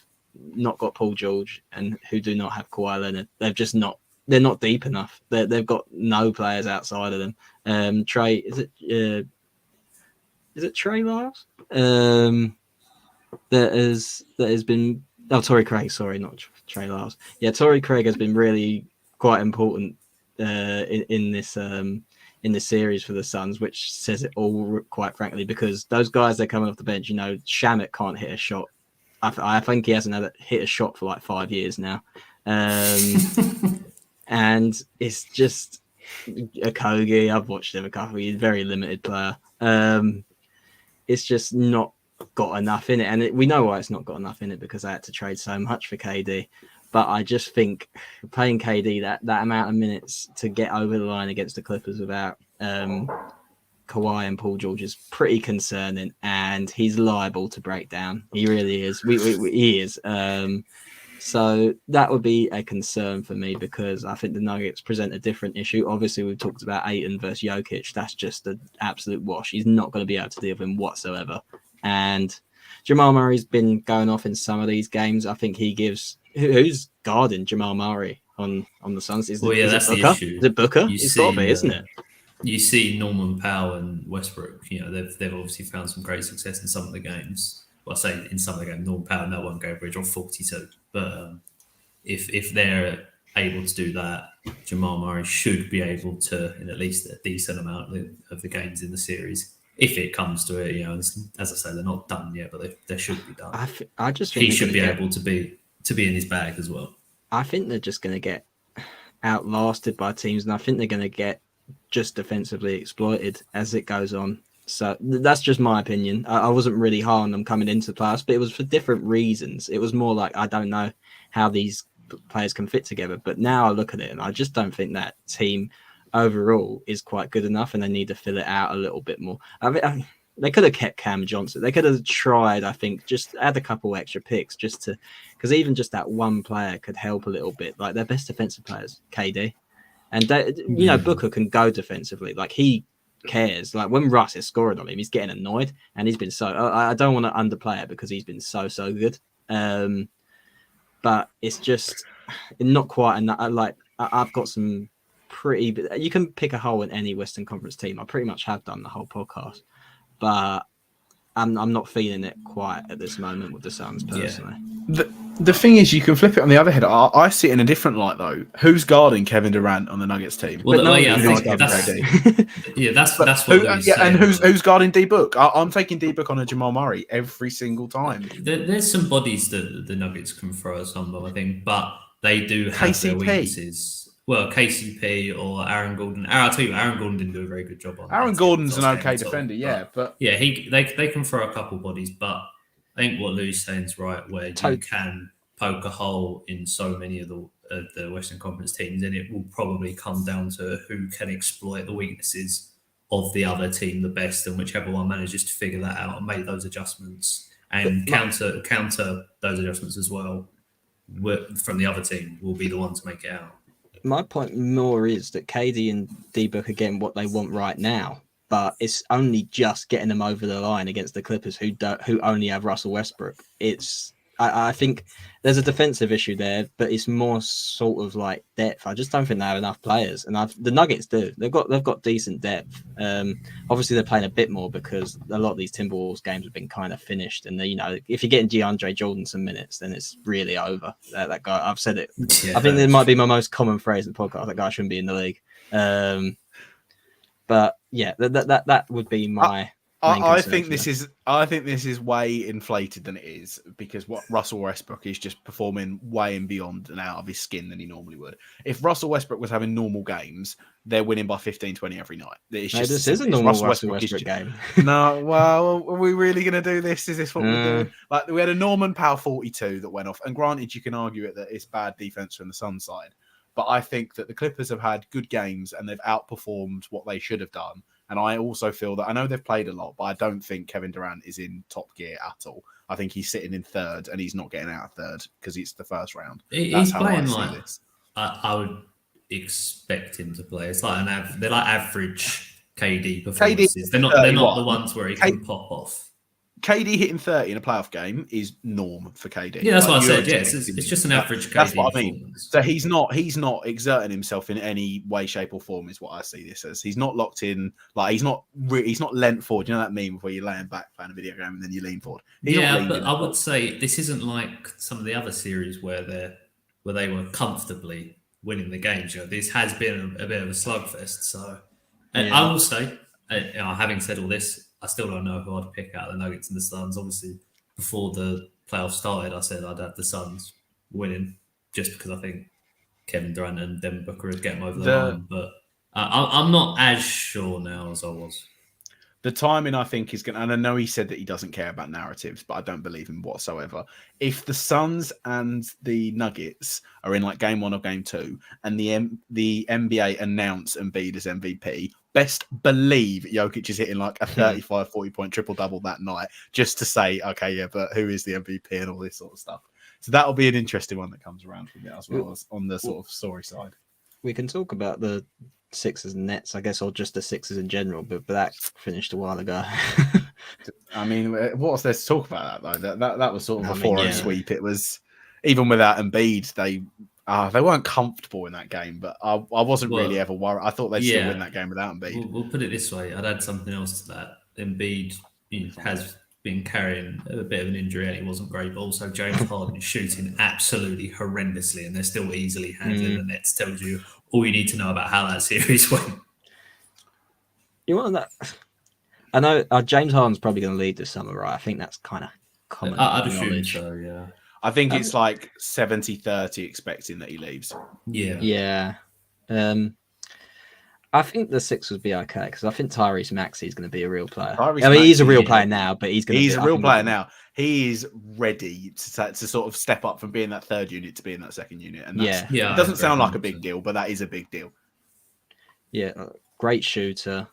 not got Paul George and who do not have Kawhi Leonard. They're not deep enough. They've got no players outside of them. Trey, is it Trey Lyles? That has been Torrey Craig. Sorry, not Trey Lyles. Yeah, Torrey Craig has been really quite important in this series for the Suns, which says it all, quite frankly, because those guys they're coming off the bench. Shamet can't hit a shot. I think he hasn't hit a shot for like 5 years now. And it's just a Kogi. I've watched him a couple. He's a very limited player. It's just not got enough in it, and we know why it's not got enough in it because I had to trade so much for KD. But I just think playing KD that amount of minutes to get over the line against the Clippers without Kawhi and Paul George is pretty concerning, and he's liable to break down. He really is. He is. So that would be a concern for me because I think the Nuggets present a different issue. Obviously, we've talked about Ayton versus Jokic. That's just an absolute wash. He's not going to be able to deal with him whatsoever. And Jamal Murray's been going off in some of these games. I think he gives... Who's guarding Jamal Murray on the Suns? That's the issue. Is it Booker? It's got to be, isn't it? You see Norman Powell and Westbrook. They've obviously found some great success in some of the games. Well, I say in some of the games, Norman Powell, no one go bridge on 42. But if they're able to do that, Jamal Murray should be able to, in at least a decent amount of the games in the series, if it comes to it. As I say, they're not done yet, but they should be done. I just think he should be able to be in his bag as well. I think they're just going to get outlasted by teams, and I think they're going to get just defensively exploited as it goes on. So that's just my opinion. I wasn't really high on them coming into the playoffs, but it was for different reasons. It was more like, I don't know how these players can fit together. But now I look at it and I just don't think that team overall is quite good enough, and they need to fill it out a little bit more. They could have kept Cam Johnson. They could have tried, I think, just add a couple extra picks because even just that one player could help a little bit. Like their best defensive players, KD. And Booker can go defensively. Like he cares. Like when Russ is scoring on him, he's getting annoyed, and he's been I don't want to underplay it because he's been so good. But it's just not quite enough. Like I've got some pretty. You can pick a hole in any Western Conference team. I pretty much have done the whole podcast, but I'm not feeling it quite at this moment with the Suns personally. Yeah. The thing is, you can flip it on the other head. I see it in a different light, though. Who's guarding Kevin Durant on the Nuggets team? Well, I think that's what. And who's guarding D Book? I'm taking D Book on a Jamal Murray every single time. There's some bodies that the Nuggets can throw at some of, I think, but they do have their weaknesses. Well, KCP or Aaron Gordon. I'll tell you, Aaron Gordon didn't do a very good job on. Aaron Gordon's an okay defender, but yeah, they can throw a couple bodies, but I think what Lou's saying is right, where you can poke a hole in so many of the Western Conference teams, and it will probably come down to who can exploit the weaknesses of the other team the best, and whichever one manages to figure that out and make those adjustments and counter those adjustments as well from the other team will be the one to make it out. My point more is that KD and D-Book are getting what they want right now, but it's only just getting them over the line against the Clippers who only have Russell Westbrook. I think there's a defensive issue there, but it's more sort of like depth. I just don't think they have enough players, and the Nuggets do. They've got decent depth. Obviously, they're playing a bit more because a lot of these Timberwolves games have been kind of finished. And if you're getting DeAndre Jordan some minutes, then it's really over. That guy, I've said it. Yeah, I think it might be my most common phrase in the podcast. That guy shouldn't be in the league. But yeah, that would be my. I think this is way inflated than it is, because what Russell Westbrook is just performing way and beyond and out of his skin than he normally would. If Russell Westbrook was having normal games, they're winning by 15, 20 every night. This is a normal Russell Westbrook game. No, well, are we really going to do this? Is this what we're doing? Like, we had a Norman Powell 42 that went off, and granted, you can argue that it's bad defense from the Suns side, but I think that the Clippers have had good games and they've outperformed what they should have done. And I also feel that I know they've played a lot, but I don't think Kevin Durant is in top gear at all. I think he's sitting in third, and he's not getting out of third because it's the first round. He's playing I would expect him to play. It's like they're like average KD performances. They're not the ones where he can pop off. KD hitting 30 in a playoff game is norm for KD. Yeah, that's what I said. Yeah, it's just an average KD. That's what I mean. So he's not exerting himself in any way, shape, or form. Is what I see this as. He's not locked in. Like he's not leant forward. You know that meme where you're laying back playing a video game and then you lean forward. But I would say this isn't like some of the other series where they were comfortably winning the games. This has been a bit of a slugfest. So I will say, having said all this, I still don't know who I'd pick out of the Nuggets and the Suns. Obviously, before the playoffs started, I said I'd have the Suns winning just because I think Kevin Durant and Devin Booker would get them over the line. But I'm not as sure now as I was. The timing, I think, is going to... And I know he said that he doesn't care about narratives, but I don't believe him whatsoever. If the Suns and the Nuggets are in like game 1 or game 2, and the NBA announce Embiid as MVP, best believe Jokic is hitting like a 35, 40-point triple-double that night just to say, okay, yeah, but who is the MVP and all this sort of stuff. So that'll be an interesting one that comes around from it as well as on the sort of story side. We can talk about the Sixers and Nets, I guess, or just the Sixers in general, but that finished a while ago. I mean, what was there to talk about that though? That was sort of a 4-0 sweep. It was, even without Embiid, they weren't comfortable in that game, but I wasn't really ever worried. I thought they'd still win that game without Embiid. We'll put it this way. I'd add something else to that. Embiid has been carrying a bit of an injury and he wasn't great, but also James Harden is shooting absolutely horrendously and they're still easily handling the Nets. Tells you all you need to know about how that series went. You want that? I know James Harden's probably going to lead this summer, right? I think that's kind of common I'd assume so, yeah. I think it's like 70-30 expecting that he leaves. Yeah. I think the Sixers would be okay because I think Tyrese Maxey is going to be a real player. He's a real player now, but he's a real player now. He is ready to sort of step up from being that third unit to being that second unit. And it doesn't sound like a big deal, but that is a big deal. Yeah, great shooter.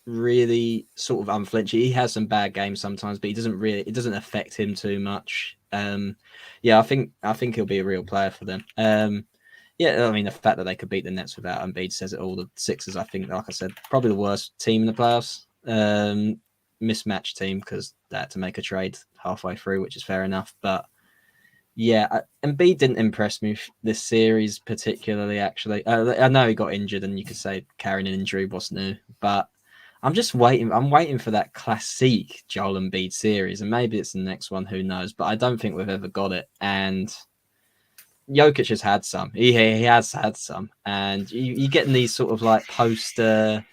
Really sort of unflinching. He has some bad games sometimes, but it doesn't affect him too much. I think he'll be a real player for them. I mean, the fact that they could beat the Nets without Embiid says it all. The Sixers, I think, like I said, probably the worst team in the playoffs. Mismatched team because they had to make a trade halfway through, which is fair enough. But Embiid didn't impress me this series particularly, actually. I know he got injured and you could say carrying an injury was new, but I'm just waiting. I'm waiting for that classic Joel Embiid series, and maybe it's the next one. Who knows? But I don't think we've ever got it. And Jokic has had some. He has had some, and you getting these sort of like post playoffs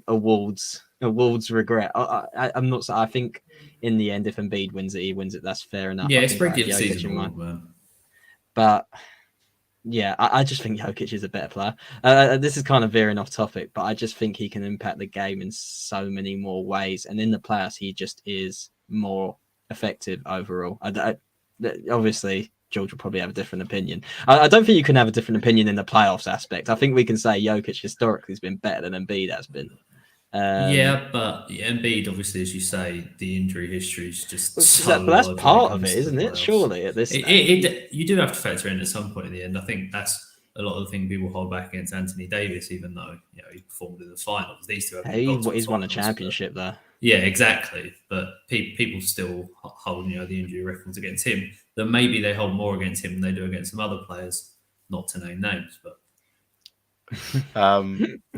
awards regret. I'm not. I think in the end, if Embiid wins it, he wins it. That's fair enough. Yeah, it's regular season award, man. But. Yeah, I just think Jokic is a better player. This is kind of veering off topic, but I just think he can impact the game in so many more ways. And in the playoffs, he just is more effective overall. Obviously, George will probably have a different opinion. I don't think you can have a different opinion in the playoffs aspect. I think we can say Jokic historically has been better than Embiid has been. Yeah, but Embiid, obviously, as you say, the injury history is just But that's large when part of comes it, to isn't the it? playoffs. Surely at this stage. You do have to factor in at some point in the end. I think that's a lot of the thing people hold back against Anthony Davis, even though he performed in the finals. These two haven't got to the He's won a finals, championship though. Yeah, exactly. But people still hold the injury records against him. That maybe they hold more against him than they do against some other players. Not to name names, but.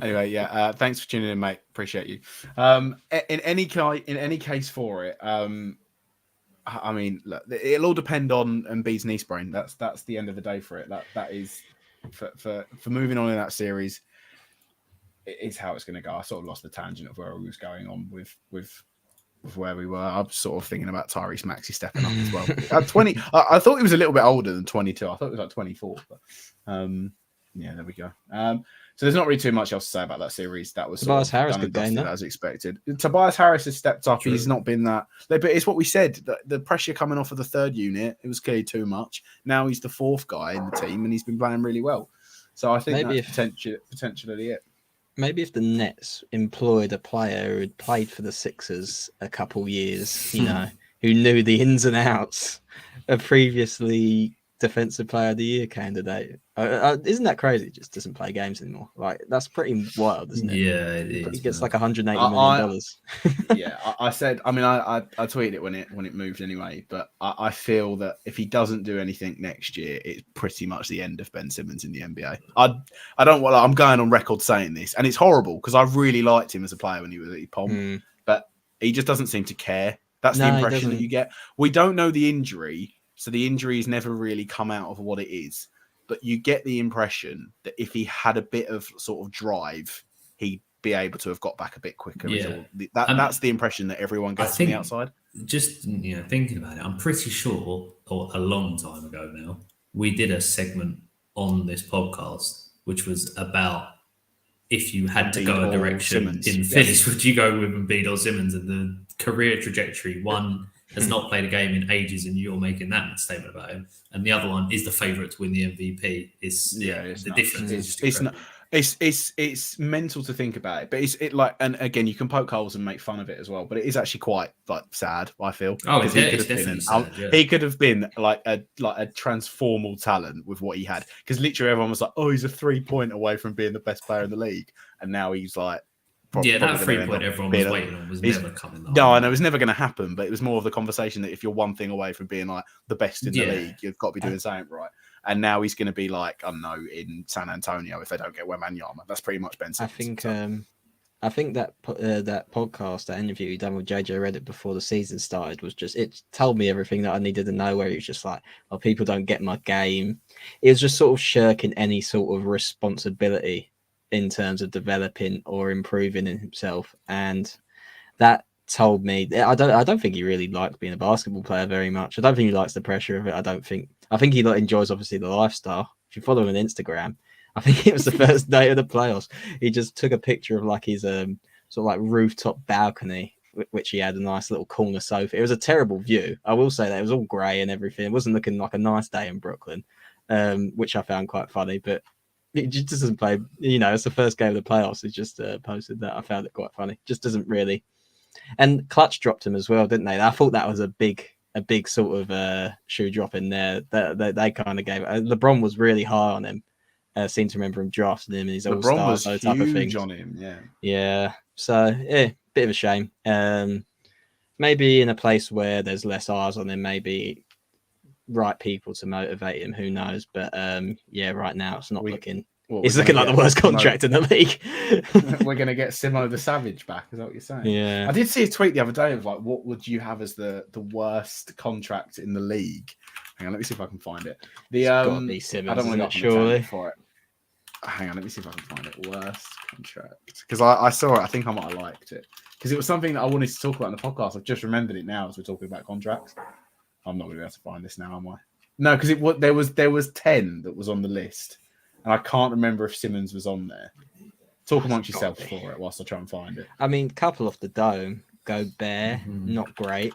Anyway, yeah. Thanks for tuning in, mate. Appreciate you. In any case for it, I mean, look, it'll all depend on Embiid's knee sprain. That's the end of the day for it. That is for moving on in that series. It is how it's going to go. I sort of lost the tangent of where we was going on with where we were. I'm sort of thinking about Tyrese Maxey stepping up as well. At 20, I thought he was a little bit older than 22. I thought it was like 24, but yeah, there we go. So there's not really too much else to say about that series. That was Tobias Harris done and good game, dusted as expected. Tobias Harris has stepped up. True. He's not been that. But it's what we said. The pressure coming off of the third unit, it was clearly too much. Now he's the fourth guy in the team, and he's been playing really well. So I think Maybe that's potentially it. Maybe if the Nets employed a player who'd played for the Sixers a couple years, who knew the ins and outs, a previously Defensive Player of the Year candidate. Isn't that crazy? He just doesn't play games anymore. Like, that's pretty wild, isn't it? Yeah, it is. He gets like $180 million. Yeah, I said. I mean, I tweeted it when it moved anyway. But I feel that if he doesn't do anything next year, it's pretty much the end of Ben Simmons in the NBA. I don't want. I'm going on record saying this, and it's horrible because I really liked him as a player when he was at Pom, but he just doesn't seem to care. That's the impression that you get. We don't know the injury, so the injury has never really come out of what it is. But you get the impression that if he had a bit of sort of drive, he'd be able to have got back a bit quicker. Yeah. That's the impression that everyone gets from the outside. Just thinking about it, I'm pretty sure, or a long time ago now, we did a segment on this podcast which was about if you had to go a direction in finish, would you go with Embiid or Simmons? And the career trajectory, one has not played a game in ages, and you're making that statement about him, and the other one is the favourite to win the MVP. The difference. It's mental to think about it, but and again, you can poke holes and make fun of it as well. But it is actually quite sad. I feel. Oh, it's definitely sad. He could have been like a transformal talent with what he had, because literally everyone was like, "Oh, he's a 3-point away from being the best player in the league," and now he's like. That 3-point everyone was waiting on was never coming. No, I know it was never going to happen, but it was more of the conversation that if you're one thing away from being like the best in the league, you've got to be doing something right. And now he's going to be like, I don't know, in San Antonio if they don't get Wembanyama. That's pretty much Ben Simmons. I think that podcast, that interview he done with JJ Redick before the season started was just, it told me everything that I needed to know, where he was just like, oh, people don't get my game. It was just sort of shirking any sort of responsibility in terms of developing or improving in himself, and that told me I don't think he really likes being a basketball player very much. I don't think he likes the pressure of it. I think he enjoys obviously the lifestyle. If you follow him on Instagram, I think it was the first day of the playoffs, he just took a picture of like his sort of like rooftop balcony, which he had a nice little corner sofa. It was a terrible view, I will say that. It was all grey and everything. It wasn't looking like a nice day in Brooklyn, which I found quite funny, but it just doesn't play, it's the first game of the playoffs. He just posted that. I found it quite funny. Just doesn't really. And Clutch dropped him as well, didn't they? I thought that was a big sort of shoe drop in there. They kind of gave it. LeBron was really high on him. I seem to remember him drafting him in his all-star, those type of things. On him, yeah. Yeah. So, bit of a shame. Maybe in a place where there's less eyes on him, maybe right people to motivate him, who knows, but right now it's not looking it's looking like the worst contract in the league. We're gonna get Simo the Savage back, is that what you're saying? Yeah, I did see a tweet the other day of like, what would you have as the worst contract in the league? Hang on, let me see if I can find it. It's gotta be Simmons, I don't want to surely for it. Hang on, let me see if I can find it. Worst contract, because I saw it. I think I might have liked it because it was something that I wanted to talk about in the podcast. I've just remembered it now as we're talking about contracts. I'm not going to be able to find this now, am I? No, because there was 10 that was on the list, and I can't remember if Simmons was on there. Talk amongst yourselves for it whilst I try and find it. I mean, couple off the dome, Gobert, not great.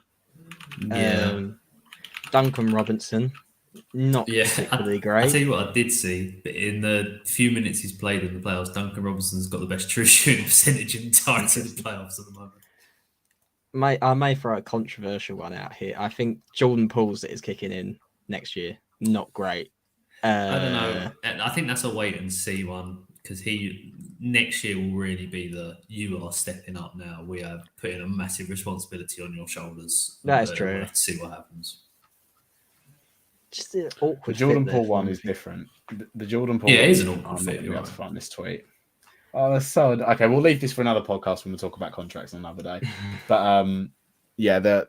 Yeah. Duncan Robinson, not Yeah, particularly I great. tell you what, I did see, but in the few minutes he's played in the playoffs, Duncan Robinson's got the best true shooting percentage in the entirety of the playoffs at the moment. I may throw a controversial one out here. I think Jordan Poole's that is kicking in next year. Not great. I don't know. I think that's a wait and see one because he next year will really be you are stepping up now. We are putting a massive responsibility on your shoulders. That is We'll true. have to see what happens. Just an awkward. The Jordan fit there Poole for one him, is I think. different. The Jordan Poole. Yeah, it is an one, awkward I'm fit, not you're going to right. find this tweet. Oh, that's so okay. We'll leave this for another podcast when we talk about contracts another day. But yeah, the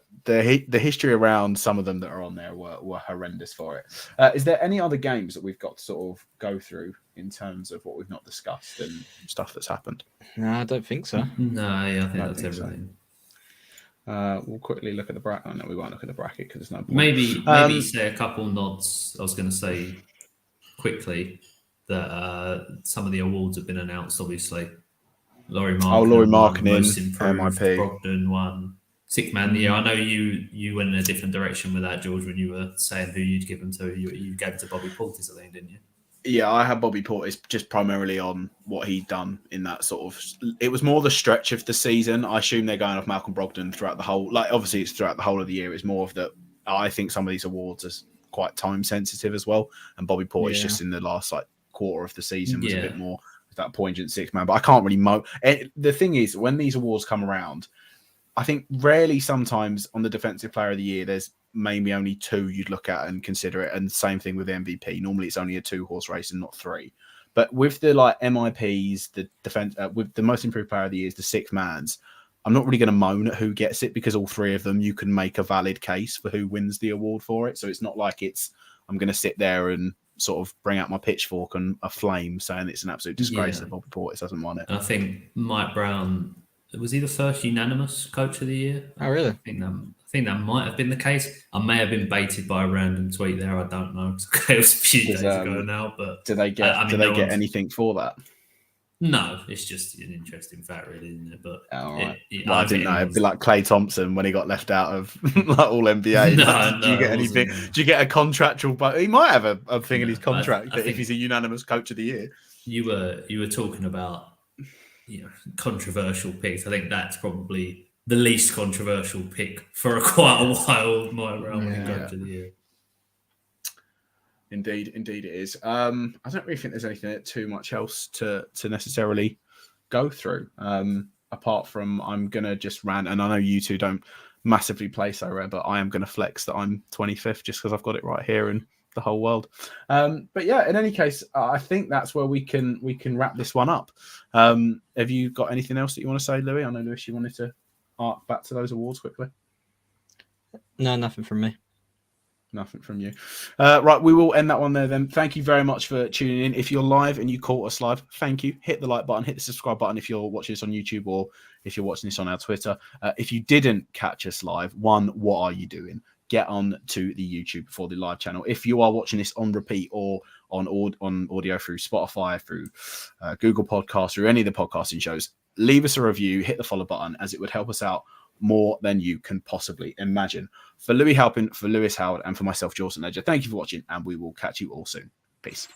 history around some of them that are on there were horrendous for it. Is there any other games that we've got to sort of go through in terms of what we've not discussed and stuff that's happened? No, I don't think so. No, yeah, I think I don't that's think so. everything. We'll quickly look at the bracket. Oh, no, we won't look at the bracket because there's no point. Maybe say a couple nods. I was going to say quickly that some of the awards have been announced. Obviously, Laurie Markkinen won Most Improved, MIP. Brogdon won Sixth Man of the Year. I know you went in a different direction with that, George, when you were saying who you'd give them to. You gave it to Bobby Portis, I think, didn't you? Yeah, I had Bobby Portis just primarily on what he'd done in that sort of. It was more the stretch of the season. I assume they're going off Malcolm Brogdon throughout the whole. Like, obviously, it's throughout the whole of the year. It's more of that. I think some of these awards are quite time sensitive as well. And Bobby Portis just in the last quarter of the season was a bit more that poignant sixth man. But I can't really the thing is, when these awards come around, I think rarely sometimes on the defensive player of the year, there's maybe only two you'd look at and consider it. And same thing with MVP. Normally it's only a 2-horse race and not 3. But with the MIPs, the defense, with the most improved player of the year is the sixth man's. I'm not really going to moan at who gets it because all 3 of them, you can make a valid case for who wins the award for it. So it's not like I'm going to sit there and sort of bring out my pitchfork and a flame saying it's an absolute disgrace that Bobby Portis hasn't won it. And I think Mike Brown, was he the first unanimous coach of the year? Oh, really? I think that might have been the case. I may have been baited by a random tweet there. I don't know. It was a few days ago now. But do they get anything for that? No, it's just an interesting fact, really, isn't it? But I didn't know. It'd be like Klay Thompson when he got left out of all NBA. Do you get anything? Do you get a contractual? But he might have a thing in his contract that if he's a unanimous coach of the year. You were talking about controversial picks. I think that's probably the least controversial pick for quite a while. Mike Brown winning coach of the year. Indeed it is. I don't really think there's anything too much else to necessarily go through. Apart from I'm gonna just rant, and I know you two don't massively play so rare, but I am gonna flex that I'm 25th just because I've got it right here in the whole world. But yeah, in any case, I think that's where we can wrap this one up. Have you got anything else that you want to say, Louis? I know Louis, you wanted to arc back to those awards quickly. No, nothing from me. Nothing from you. Right, we will end that one there then. Thank you very much for tuning in. If you're live and you caught us live, thank you. Hit the like button, hit the subscribe button if you're watching this on YouTube or if you're watching this on our Twitter. If you didn't catch us live, what are you doing? Get on to the YouTube for the live channel. If you are watching this on repeat or on audio through Spotify, through Google Podcasts, through any of the podcasting shows, leave us a review, hit the follow button, as it would help us out more than you can possibly imagine. For Louis Halpin, for Lewis Howard, and for myself, Jordan Ledger, thank you for watching, and we will catch you all soon. Peace.